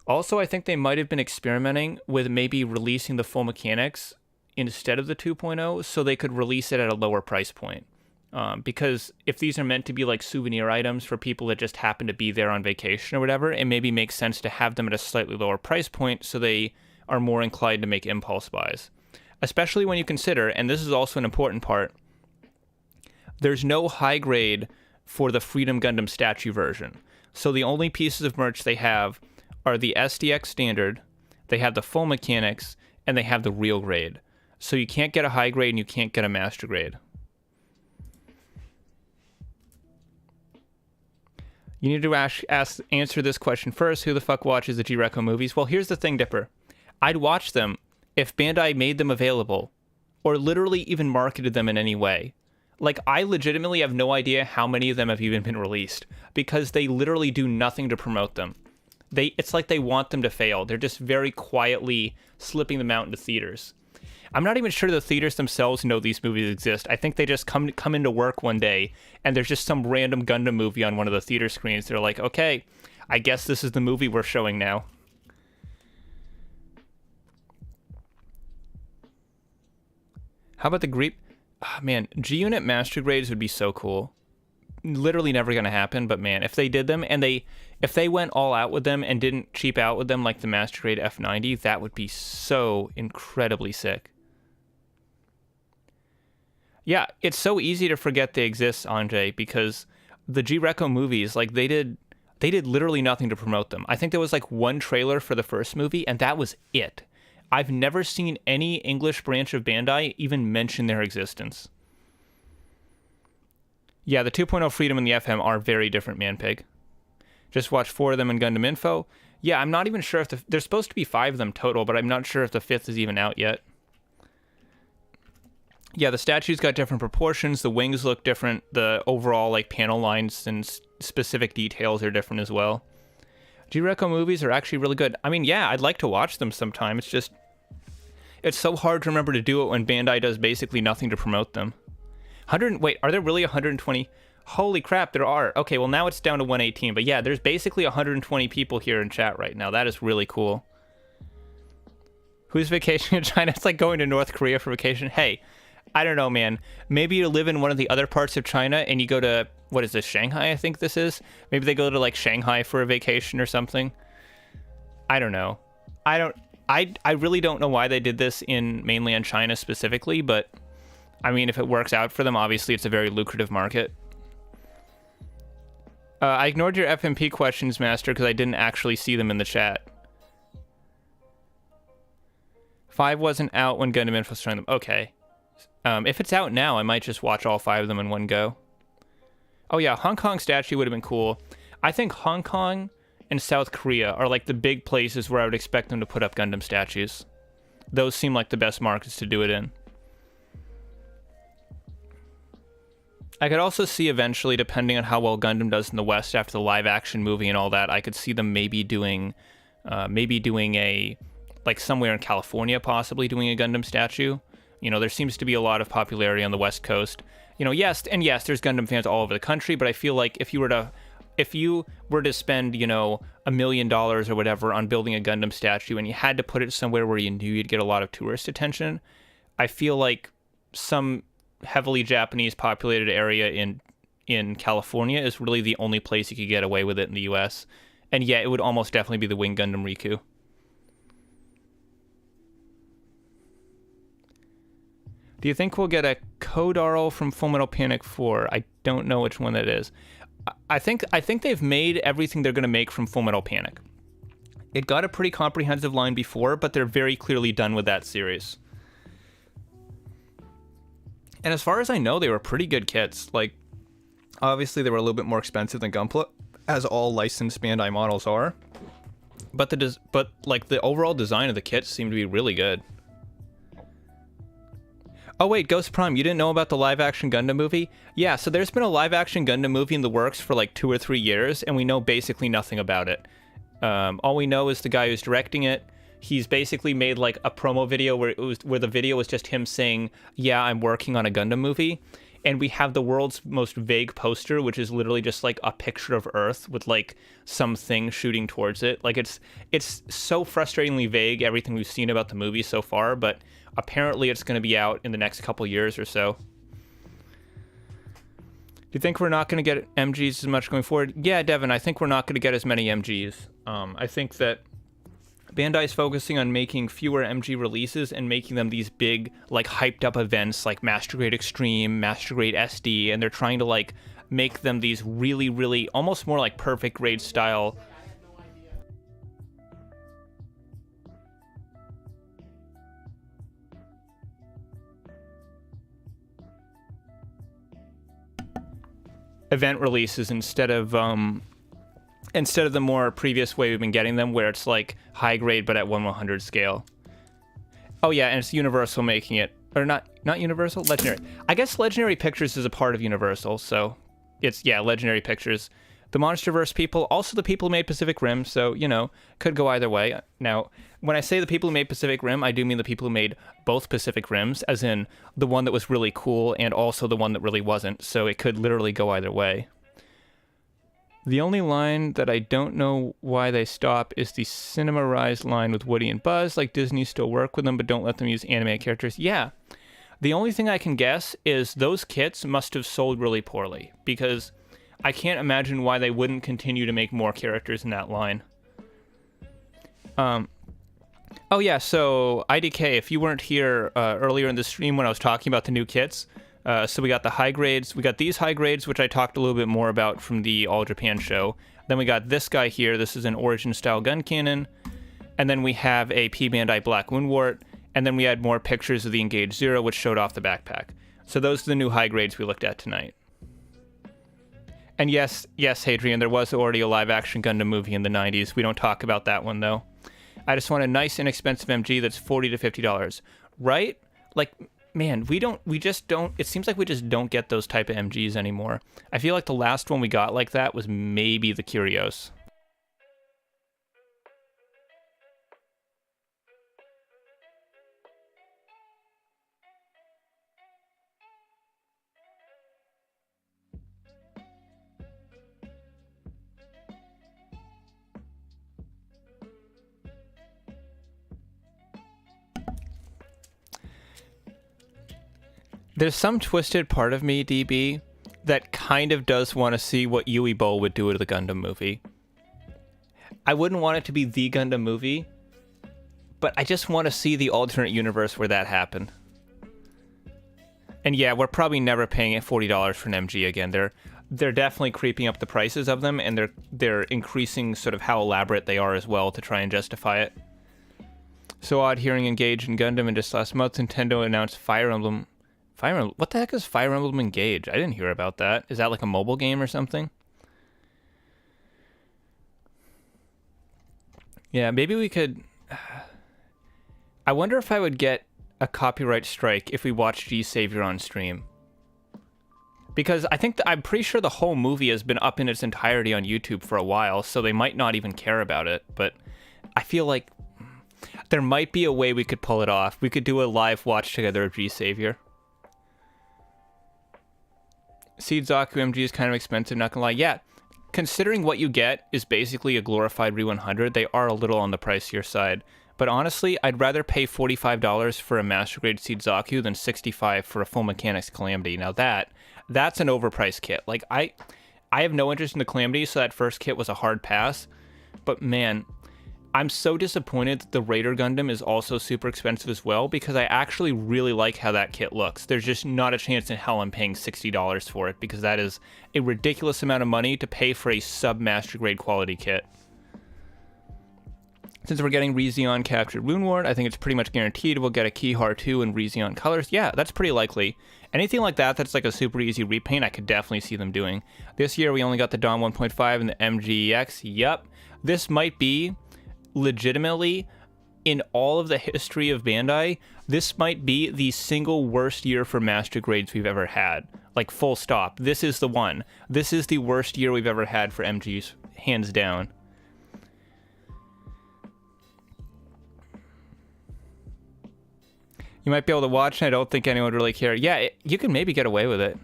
Also, I think they might have been experimenting with maybe releasing the full mechanics instead of the 2.0 so they could release it at a lower price point. Because if these are meant to be like souvenir items for people that just happen to be there on vacation or whatever, it maybe makes sense to have them at a slightly lower price point so they are more inclined to make impulse buys. Especially when you consider, and this is also an important part, there's no high grade for the Freedom Gundam statue version. So the only pieces of merch they have are the SDX standard, they have the full mechanics, and they have the real grade. So you can't get a high grade and you can't get a master grade. You need to answer this question first. Who the fuck watches the G-Reco movies? Well, here's the thing, Dipper. I'd watch them if Bandai made them available, or literally even marketed them in any way. Like, I legitimately have no idea how many of them have even been released, because they literally do nothing to promote them. It's like they want them to fail. They're just very quietly slipping them out into theaters. I'm not even sure the theaters themselves know these movies exist. I think they just come into work one day, and there's just some random Gundam movie on one of the theater screens. They're like, okay, I guess this is the movie we're showing now. How about the Greep? Oh, man, G-Unit Master Grades would be so cool. Literally never going to happen, but man, if they did them, and if they went all out with them and didn't cheap out with them like the Master Grade F90, that would be so incredibly sick. Yeah, it's so easy to forget they exist, Anjay, because the G-Reco movies, like, they did literally nothing to promote them. I think there was like one trailer for the first movie, and that was it. I've never seen any English branch of Bandai even mention their existence. Yeah, the 2.0 Freedom and the FM are very different, Manpig. Just watch 4 of them in Gundam Info. Yeah, I'm not even sure if there's supposed to be 5 of them total, but I'm not sure if the 5th is even out yet. Yeah, the statue's got different proportions, the wings look different, the overall like panel lines and specific details are different as well. G-Reco movies are actually really good. I mean, yeah, I'd like to watch them sometime. It's just, it's so hard to remember to do it when Bandai does basically nothing to promote them. Wait, are there really 120? Holy crap, there are. Okay, well now it's down to 118, but yeah, there's basically 120 people here in chat right now. That is really cool. Who's vacationing in China? It's like going to North Korea for vacation. Hey, I don't know, man. Maybe you live in one of the other parts of China and you go to, what is this, Shanghai, I think this is? Maybe they go to, like, Shanghai for a vacation or something. I don't know. I don't. I really don't know why they did this in mainland China specifically, but I mean, if it works out for them, obviously it's a very lucrative market. I ignored your FMP questions, Master, because I didn't actually see them in the chat. 5 wasn't out when Gundam Info was showing them. Okay. If it's out now, I might just watch all 5 of them in one go. Oh yeah, Hong Kong statue would have been cool. I think Hong Kong and South Korea are like the big places where I would expect them to put up Gundam statues. Those seem like the best markets to do it in. I could also see eventually, depending on how well Gundam does in the West after the live-action movie and all that, I could see them maybe doing a, like somewhere in California, possibly doing a Gundam statue. You know, there seems to be a lot of popularity on the West Coast. You know, yes, there's Gundam fans all over the country, but I feel like if you were to spend, you know, $1 million or whatever on building a Gundam statue and you had to put it somewhere where you knew you'd get a lot of tourist attention, I feel like some heavily Japanese populated area in California is really the only place you could get away with it in the US. And yeah, it would almost definitely be the Wing Gundam Riku. Do you think we'll get a Kodarl from Fullmetal Panic 4? I don't know which one that is. I think they've made everything they're going to make from Fullmetal Panic. It got a pretty comprehensive line before, but they're very clearly done with that series. And as far as I know, they were pretty good kits. Like, obviously they were a little bit more expensive than Gunpla, as all licensed Bandai models are. But the overall design of the kits seemed to be really good. Oh wait, Ghost Prime, you didn't know about the live-action Gundam movie? Yeah, so there's been a live-action Gundam movie in the works for like 2 or 3 years, and we know basically nothing about it. All we know is the guy who's directing it, he's basically made like a promo video where the video was just him saying, yeah, I'm working on a Gundam movie. And we have the world's most vague poster, which is literally just like a picture of Earth with like something shooting towards it. Like it's so frustratingly vague, everything we've seen about the movie so far, but apparently it's going to be out in the next couple years or so. Do you think we're not going to get MGs as much going forward? Yeah, Devin, I think we're not going to get as many MGs. I think that Bandai's focusing on making fewer MG releases and making them these big, like, hyped up events like Master Grade Extreme, Master Grade SD, and they're trying to, like, make them these really, really, almost more like perfect grade style. Event releases instead of the more previous way we've been getting them, where it's like high grade but at 1/100 scale. Oh yeah, and it's Universal making it, or not Universal, Legendary. I guess Legendary Pictures is a part of Universal, so it's Legendary Pictures. The Monsterverse people, also the people who made Pacific Rim, so you know, could go either way. Now, when I say the people who made Pacific Rim, I do mean the people who made both Pacific Rims, as in the one that was really cool and also the one that really wasn't. So it could literally go either way. The only line that I don't know why they stop is the Cinema Rise line with Woody and Buzz. Like, Disney still work with them, but don't let them use animated characters. Yeah. The only thing I can guess is those kits must have sold really poorly, because I can't imagine why they wouldn't continue to make more characters in that line. Oh yeah, so IDK, if you weren't here earlier in the stream when I was talking about the new kits, so we got the high grades, we got these high grades, which I talked a little bit more about from the All Japan show. Then we got this guy here, this is an Origin style gun cannon. And then we have a P Bandai Black Woundwort, and then we had more pictures of the Engage Zero, which showed off the backpack. So those are the new high grades we looked at tonight. And yes, Hadrian, there was already a live-action Gundam movie in the 90s. We don't talk about that one, though. I just want a nice, inexpensive MG that's $40 to $50. Right? Like, man, we just don't, it seems like we just don't get those type of MGs anymore. I feel like the last one we got like that was maybe the Curios. There's some twisted part of me, DB, that kind of does want to see what Yui Bowl would do with the Gundam movie. I wouldn't want it to be the Gundam movie, But I just want to see the alternate universe where that happened. And yeah, we're probably never paying $40 for an MG again. They're definitely creeping up the prices of them, and they're increasing sort of how elaborate they are as well to try and justify it. So odd hearing Engage and Gundam, and just last month Nintendo announced Fire Emblem. What the heck is Fire Emblem Engage? I didn't hear about that. Is that like a mobile game or something? Yeah, maybe we could... I wonder if I would get a copyright strike if we watched G-Savior on stream. Because I'm pretty sure the whole movie has been up in its entirety on YouTube for a while, so they might not even care about it. But I feel like there might be a way we could pull it off. We could do a live watch together of G-Savior. Seed Zaku MG is kind of expensive, not gonna lie. Yeah, considering what you get is basically a glorified Re-100, they are a little on the pricier side. But honestly, I'd rather pay $45 for a Master Grade Seed Zaku than $65 for a Full Mechanics Calamity. Now that's an overpriced kit. Like, I have no interest in the Calamity, so that first kit was a hard pass. But man, I'm so disappointed that the Raider Gundam is also super expensive as well, because I actually really like how that kit looks. There's just not a chance in hell I'm paying $60 for it, because that is a ridiculous amount of money to pay for a sub-Master Grade quality kit. Since we're getting Rezeon Captured Rune Ward, I think it's pretty much guaranteed we'll get a Kihar 2 in Rezeon colors. Yeah, that's pretty likely. Anything like that that's like a super easy repaint, I could definitely see them doing. This year, we only got the Dawn 1.5 and the MGX. Yup. This might be, legitimately, in all of the history of Bandai, this might be the single worst year for Master Grades we've ever had. Like, full stop. This is the one. This is the worst year we've ever had for MGs, hands down. You might be able to watch, and I don't think anyone would really care. Yeah, you can maybe get away with it.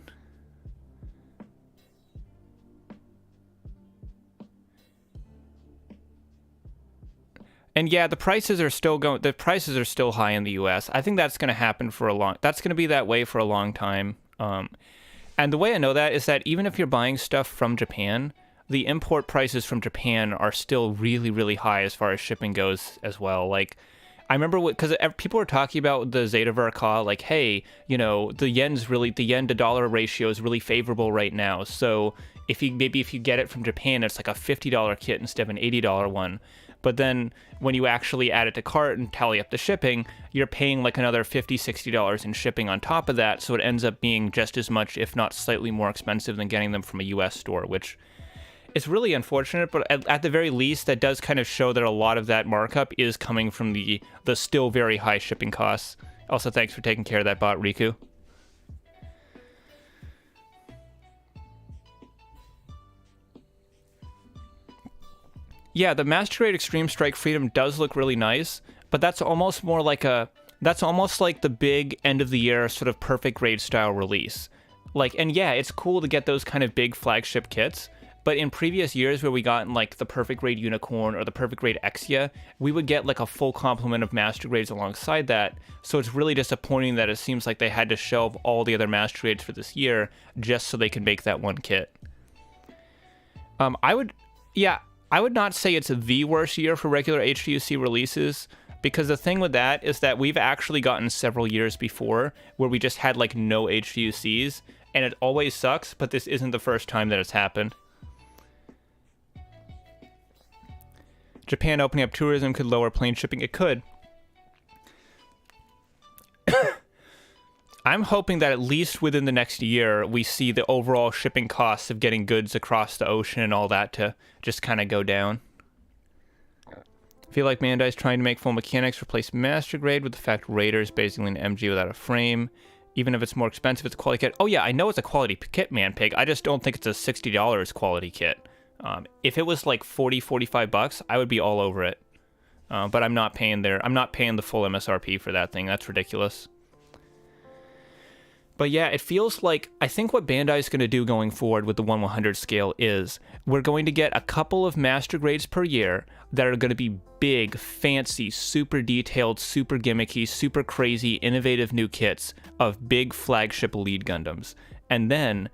And yeah, the prices are still high in the US. I think that's going to happen that's going to be that way for a long time. And the way I know that is that even if you're buying stuff from Japan, the import prices from Japan are still really, really high as far as shipping goes as well. Like, I remember because people were talking about the Zeta Verka, like, hey, you know, the yen to dollar ratio is really favorable right now. So if you get it from Japan, it's like a $50 kit instead of an $80 one. But then when you actually add it to cart and tally up the shipping, you're paying like another $50, $60 in shipping on top of that. So it ends up being just as much, if not slightly more expensive than getting them from a US store, which it's really unfortunate, but at the very least, that does kind of show that a lot of that markup is coming from the still very high shipping costs. Also, thanks for taking care of that bot, Riku. Yeah, the Master Grade Extreme Strike Freedom does look really nice, but that's almost like the big end of the year sort of perfect grade style release. Like, and yeah, it's cool to get those kind of big flagship kits. But in previous years where we got like the perfect grade Unicorn or the perfect grade Exia, we would get like a full complement of Master Grades alongside that. So it's really disappointing that it seems like they had to shelve all the other Master Grades for this year just so they could make that one kit. I would not say it's the worst year for regular HDUC releases, because the thing with that is that we've actually gotten several years before where we just had like no HDUCs, and it always sucks, but this isn't the first time that it's happened. Japan opening up tourism could lower plane shipping. It could. I'm hoping that at least within the next year, we see the overall shipping costs of getting goods across the ocean and all that to just kind of go down. I feel like Bandai's trying to make Full Mechanics replace Master Grade with the fact Raider is basically an MG without a frame. Even if it's more expensive, it's a quality kit. Oh yeah, I know it's a quality kit, man, Pig. I just don't think it's a $60 quality kit. If it was like $40, $45, I would be all over it. But I'm not paying the full MSRP for that thing. That's ridiculous. But yeah, it feels like, I think what Bandai is going to do going forward with the 1/100 scale is we're going to get a couple of Master Grades per year that are going to be big, fancy, super detailed, super gimmicky, super crazy, innovative new kits of big flagship lead Gundams. And then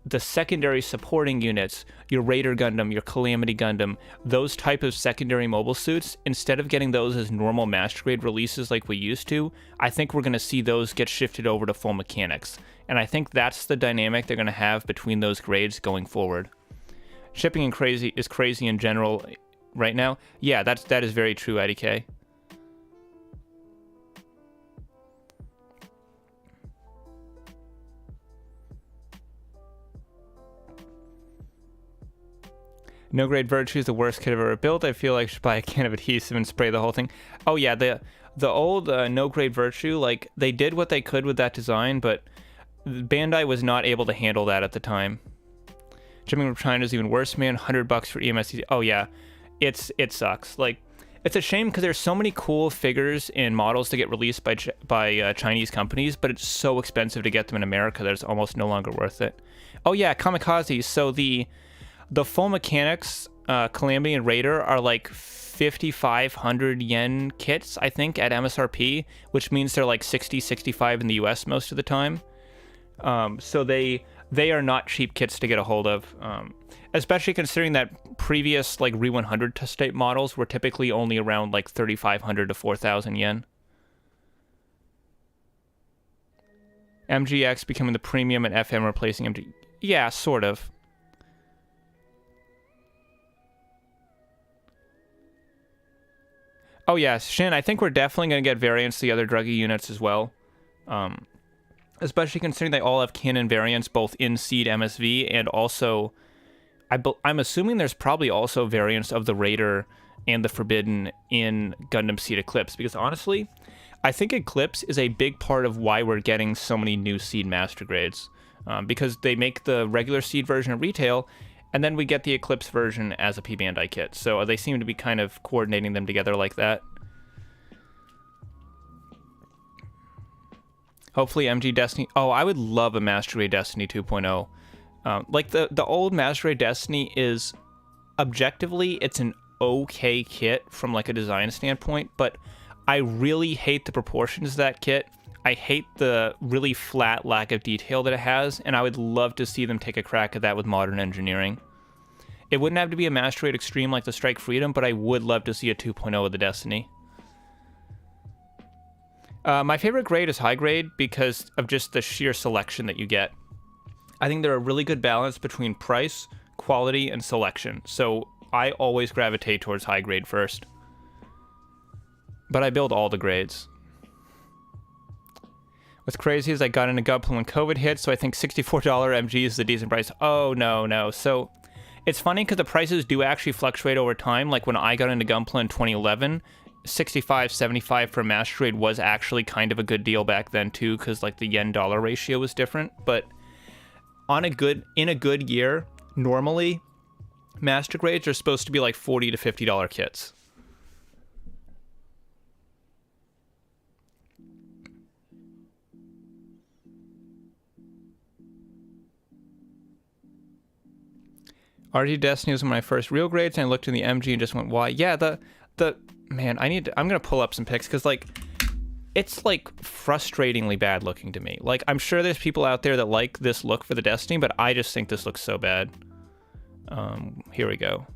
the secondary supporting units, your Raider Gundam, your Calamity Gundam, those type of secondary mobile suits, instead of getting those as normal Master Grade releases like we used to, I think we're going to see those get shifted over to full mechanics. And I think that's the dynamic they're going to have between those grades going forward. Shipping is crazy in general right now. Yeah, that is very true, IDK. No Grade Virtue is the worst kit I've ever built. I feel like I should buy a can of adhesive and spray the whole thing. Oh yeah, the old No Grade Virtue, like, they did what they could with that design, but Bandai was not able to handle that at the time. Shipping from China is even worse, man. $100 for EMSC. Oh yeah, it sucks. Like, it's a shame because there's so many cool figures and models to get released by Chinese companies, but it's so expensive to get them in America that it's almost no longer worth it. Oh yeah, Kamikaze. So the full mechanics, Calamity and Raider, are like 5,500 yen kits, I think, at MSRP, which means they're like 60, 65 in the US most of the time. So they are not cheap kits to get a hold of, especially considering that previous like Re 100 test tape models were typically only around like 3,500 to 4,000 yen. MGX becoming the premium and FM replacing MG. Yeah, sort of. Oh yeah, Shin, I think we're definitely going to get variants to the other druggy units as well. Especially considering they all have canon variants both in Seed MSV and also, I'm assuming there's probably also variants of the Raider and the Forbidden in Gundam Seed Eclipse, because honestly, I think Eclipse is a big part of why we're getting so many new Seed Master Grades, because they make the regular Seed version at retail, and then we get the Eclipse version as a P Bandai kit. So they seem to be kind of coordinating them together like that. Hopefully MG Destiny. Oh, I would love a Master Grade Destiny 2.0. Like the old Master Grade Destiny is, objectively, it's an okay kit from like a design standpoint, but I really hate the proportions of that kit. I hate the really flat lack of detail that it has, and I would love to see them take a crack at that with modern engineering. It wouldn't have to be a Master Grade Extreme like the Strike Freedom, but I would love to see a 2.0 of the Destiny. My favorite grade is High Grade because of just the sheer selection that you get. I think they're a really good balance between price, quality, and selection, so I always gravitate towards High Grade first. But I build all the grades. What's crazy is I got into Gunpla when COVID hit, so I think $64 MG is a decent price. Oh, no. So it's funny because the prices do actually fluctuate over time. Like when I got into Gunpla in 2011, 65, 75 for Master Grade was actually kind of a good deal back then too, because like the yen-dollar ratio was different. But in a good year, normally Master Grades are supposed to be like $40 to $50 kits. RG Destiny was one of my first real grades, and I looked in the MG and just went, why? Yeah, man, I'm gonna pull up some pics, because like, it's like frustratingly bad looking to me. Like, I'm sure there's people out there that like this look for the Destiny, but I just think this looks so bad. Here we go.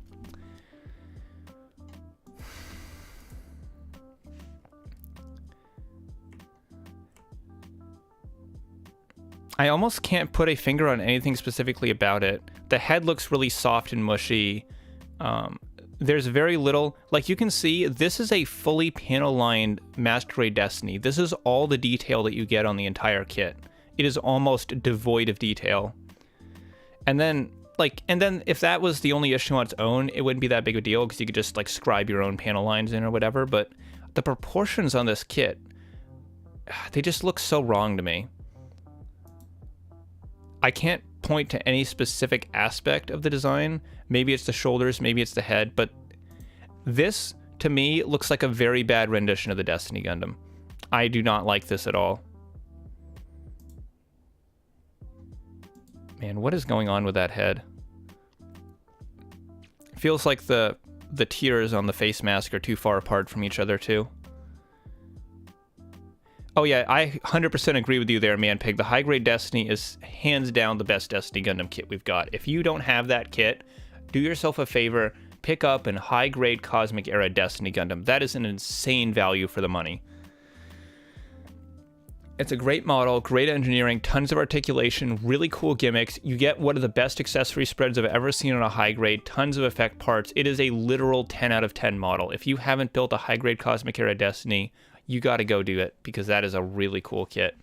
I almost can't put a finger on anything specifically about it. The head looks really soft and mushy. There's very little, like you can see, this is a fully panel-lined Master Grade Destiny. This is all the detail that you get on the entire kit. It is almost devoid of detail. And then if that was the only issue on its own, it wouldn't be that big of a deal because you could just like scribe your own panel lines in or whatever. But the proportions on this kit, they just look so wrong to me. I can't point to any specific aspect of the design. Maybe it's the shoulders, maybe it's the head, but this, to me, looks like a very bad rendition of the Destiny Gundam. I do not like this at all. Man, what is going on with that head? It feels like the tears on the face mask are too far apart from each other, too. Oh yeah, I 100% agree with you there, man pig. The high grade Destiny is hands down the best Destiny Gundam kit we've got. If you don't have that kit, do yourself a favor, pick up an high grade Cosmic Era Destiny Gundam. That is an insane value for the money. It's a great model, great engineering, tons of articulation, really cool gimmicks. You get one of the best accessory spreads I've ever seen on a high grade, tons of effect parts. It is a literal 10 out of 10 model. If you haven't built a high grade Cosmic Era Destiny, you got to go do it, because that is a really cool kit.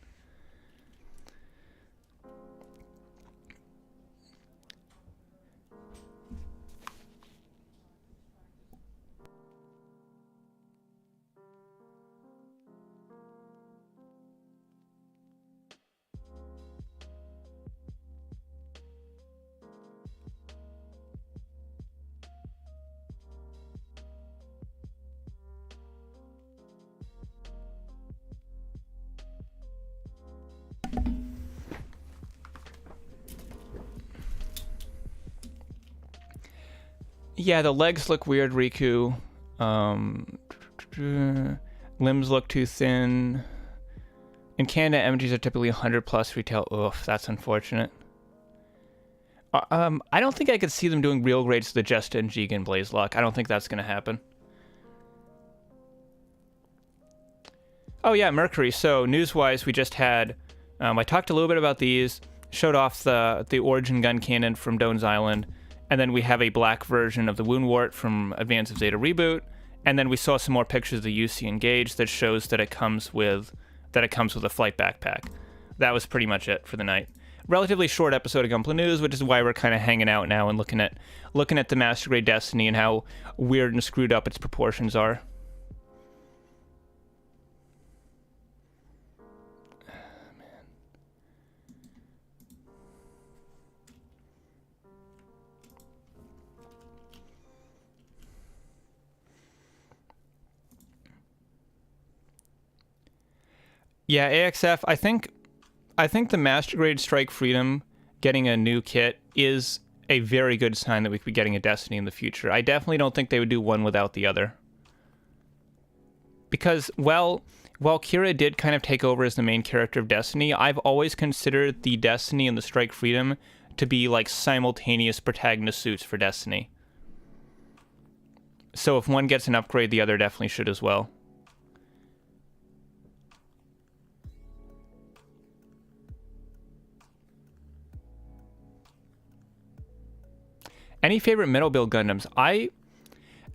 Yeah, the legs look weird, Riku. Limbs look too thin. In Canada, MGs are typically 100 plus retail. Oof, that's unfortunate. I don't think I could see them doing real grades to the Just and Jigen Blaze Lock. I don't think that's going to happen. Oh yeah, Mercury. So news-wise, we just had... I talked a little bit about these, showed off the Origin gun cannon from Doan's Island, and then we have a black version of the Woundwort from Advance of Zeta Reboot, and then we saw some more pictures of the UC Engage that shows that it comes with a flight backpack. That was pretty much it for the night. Relatively short episode of Gunpla News, which is why we're kind of hanging out now and looking at the Master Grade Destiny and how weird and screwed up its proportions are. Yeah, AXF, I think the Master Grade Strike Freedom getting a new kit is a very good sign that we could be getting a Destiny in the future. I definitely don't think they would do one without the other. Because, well, while Kira did kind of take over as the main character of Destiny, I've always considered the Destiny and the Strike Freedom to be like simultaneous protagonist suits for Destiny. So if one gets an upgrade, the other definitely should as well. Any favorite metal build Gundams?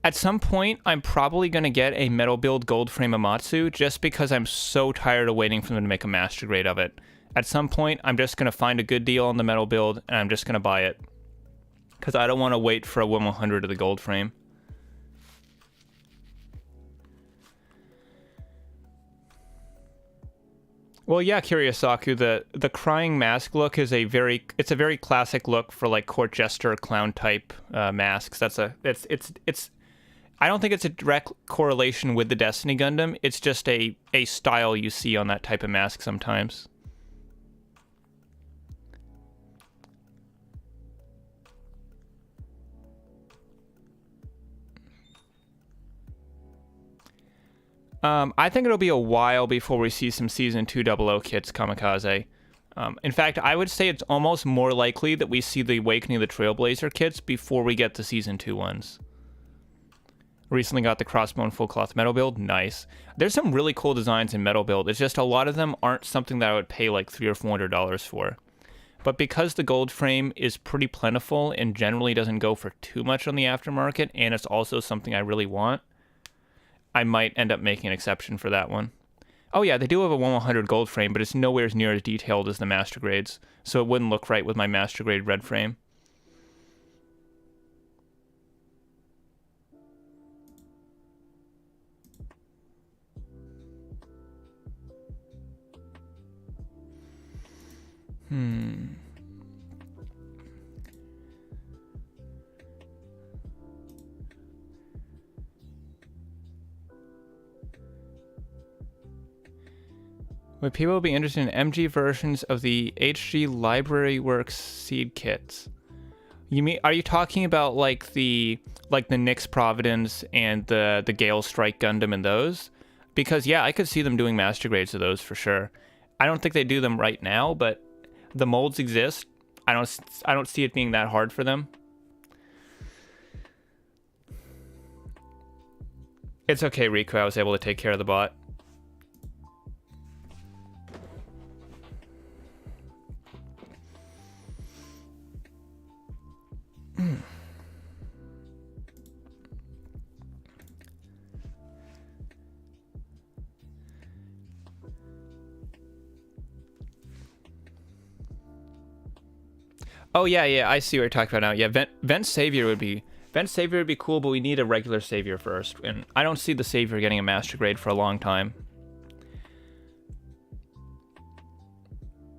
At some point, I'm probably going to get a metal build gold frame Amatsu just because I'm so tired of waiting for them to make a master grade of it. At some point, I'm just going to find a good deal on the metal build and I'm just going to buy it. Because I don't want to wait for a 1/100 of the gold frame. Well, yeah, Kirisaku, the crying mask look is a very classic look for like court jester clown type masks. It's I don't think it's a direct correlation with the Destiny Gundam. It's just a style you see on that type of mask sometimes. I think it'll be a while before we see some Season 2 00 kits Kamikaze. In fact, I would say it's almost more likely that we see the Awakening of the Trailblazer kits before we get the Season 2 ones. Recently got the Crossbone Full Cloth Metal Build. Nice. There's some really cool designs in Metal Build. It's just a lot of them aren't something that I would pay like $300 or $400 for. But because the gold frame is pretty plentiful and generally doesn't go for too much on the aftermarket, and it's also something I really want, I might end up making an exception for that one. Oh yeah, they do have a 1/100 gold frame, but it's nowhere near as detailed as the Master Grades, so it wouldn't look right with my Master Grade red frame. Would people be interested in MG versions of the HG Library Works seed kits? Are you talking about like the Nyx Providence and the Gale Strike Gundam and those? Because, yeah, I could see them doing master grades of those for sure. I don't think they do them right now, but the molds exist. I don't see it being that hard for them. It's okay, Riku. I was able to take care of the bot. Oh yeah, I see what you're talking about now. Yeah, Vent Savior would be cool, but we need a regular Savior first, and I don't see the Savior getting a master grade for a long time.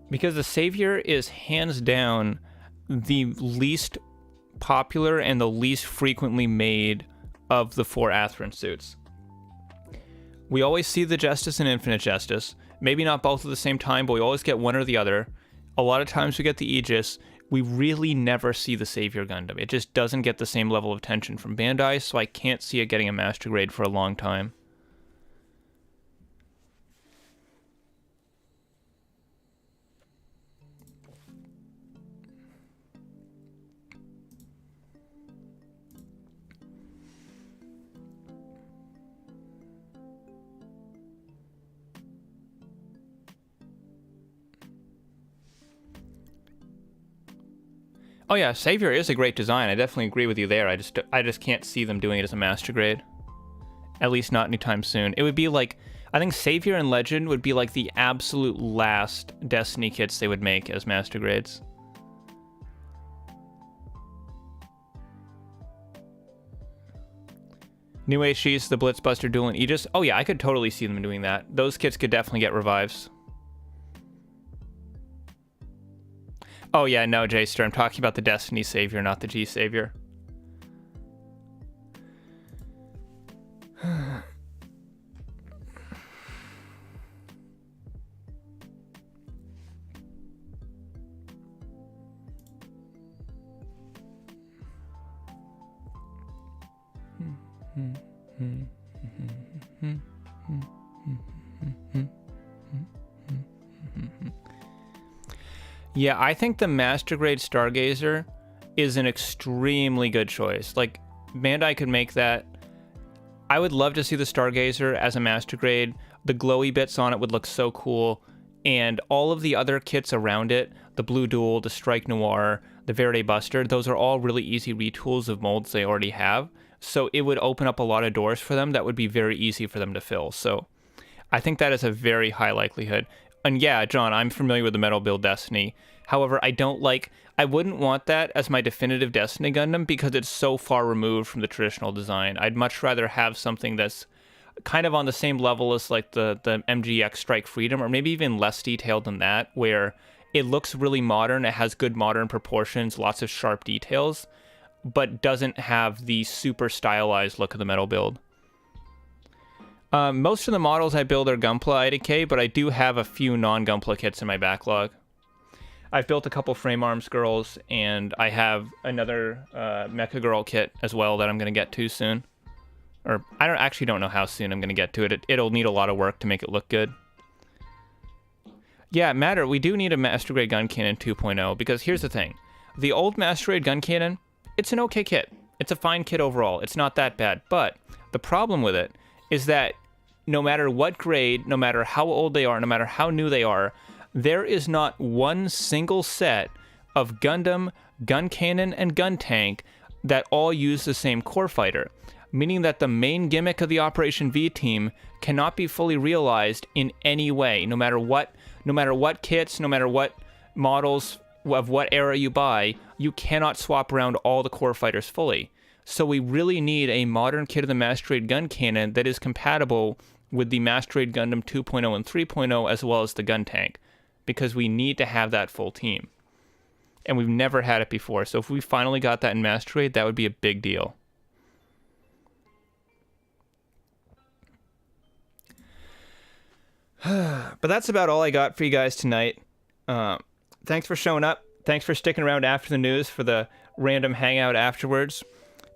Because the Savior is hands down the least popular and the least frequently made of the 4 Atherin suits. We always see the Justice and Infinite Justice. Maybe not both at the same time, but we always get one or the other. A lot of times we get the Aegis. We really never see the Savior Gundam. It just doesn't get the same level of attention from Bandai, so I can't see it getting a master grade for a long time. Oh yeah, Savior is a great design. I definitely agree with you there. I just can't see them doing it as a master grade. At least not anytime soon. It would be like, I think Savior and Legend would be like the absolute last Destiny kits they would make as master grades. New HGs, the Blitzbuster Duel and Aegis. Oh yeah, I could totally see them doing that. Those kits could definitely get revives. Oh yeah, no, Jster, I'm talking about the Destiny Savior, not the G Savior. Yeah, I think the Master Grade Stargazer is an extremely good choice. Like, Bandai could make that. I would love to see the Stargazer as a Master Grade. The glowy bits on it would look so cool. And all of the other kits around it, the Blue Duel, the Strike Noir, the Verde Buster, those are all really easy retools of molds they already have. So it would open up a lot of doors for them that would be very easy for them to fill. So I think that is a very high likelihood. And yeah, John, I'm familiar with the Metal Build Destiny. However, I wouldn't want that as my definitive Destiny Gundam because it's so far removed from the traditional design. I'd much rather have something that's kind of on the same level as like the MGX Strike Freedom, or maybe even less detailed than that, where it looks really modern, it has good modern proportions, lots of sharp details, but doesn't have the super stylized look of the Metal Build. Most of the models I build are Gunpla IDK, but I do have a few non-Gunpla kits in my backlog. I've built a couple Frame Arms girls, and I have another Mecha Girl kit as well that I'm going to get to soon. Or, I don't know how soon I'm going to get to it. It'll need a lot of work to make it look good. Yeah, Matter, we do need a Master Grade Gun Cannon 2.0, because here's the thing. The old Master Grade Gun Cannon, it's an okay kit. It's a fine kit overall. It's not that bad. But the problem with it is that no matter what grade, no matter how old they are, no matter how new they are, there is not one single set of Gundam, Gun Cannon, and Gun Tank that all use the same core fighter, meaning that the main gimmick of the Operation V team cannot be fully realized in any way, no matter what kits, no matter what models of what era you buy, you cannot swap around all the core fighters fully. So we really need a modern kit of the Master Grade Gun Cannon that is compatible with the Master Grade Gundam 2.0 and 3.0 as well as the Gun Tank, because we need to have that full team. And we've never had it before, so if we finally got that in Master Grade, that would be a big deal. But that's about all I got for you guys tonight. Thanks for showing up. Thanks for sticking around after the news for the random hangout afterwards.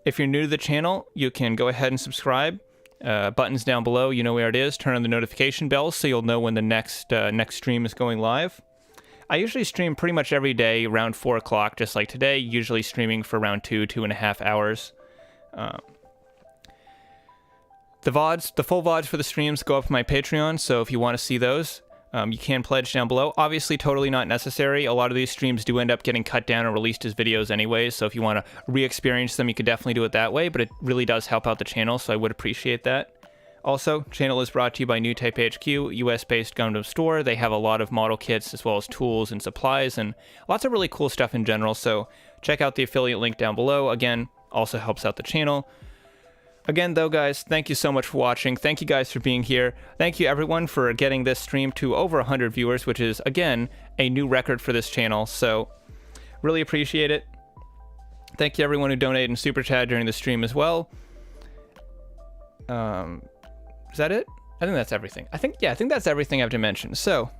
If you're new to the channel, you can go ahead and subscribe. Buttons down below, you know where it is. Turn on the notification bell so you'll know when the next stream is going live. I usually stream pretty much every day around 4 o'clock, just like today, usually streaming for around 2.5 hours. The full VODs for the streams go up on my Patreon, so if you want to see those, you can pledge down below. Obviously, totally not necessary. A lot of these streams do end up getting cut down and released as videos anyways, so if you want to re-experience them, you could definitely do it that way, but it really does help out the channel, so I would appreciate that. Also, channel is brought to you by New Type HQ, US-based Gundam store. They have a lot of model kits as well as tools and supplies and lots of really cool stuff in general, so check out the affiliate link down below. Again, also helps out the channel. Again, though, guys, thank you so much for watching. Thank you guys for being here. Thank you, everyone, for getting this stream to over 100 viewers, which is, again, a new record for this channel, so really appreciate it. Thank you, everyone who donated in Super Chat during the stream as well. Is that it? I think that's everything. I think that's everything I have to mention. So,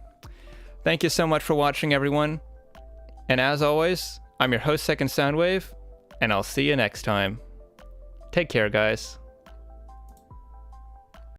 thank you so much for watching, everyone. And as always, I'm your host, Second Soundwave, and I'll see you next time. Take care, guys.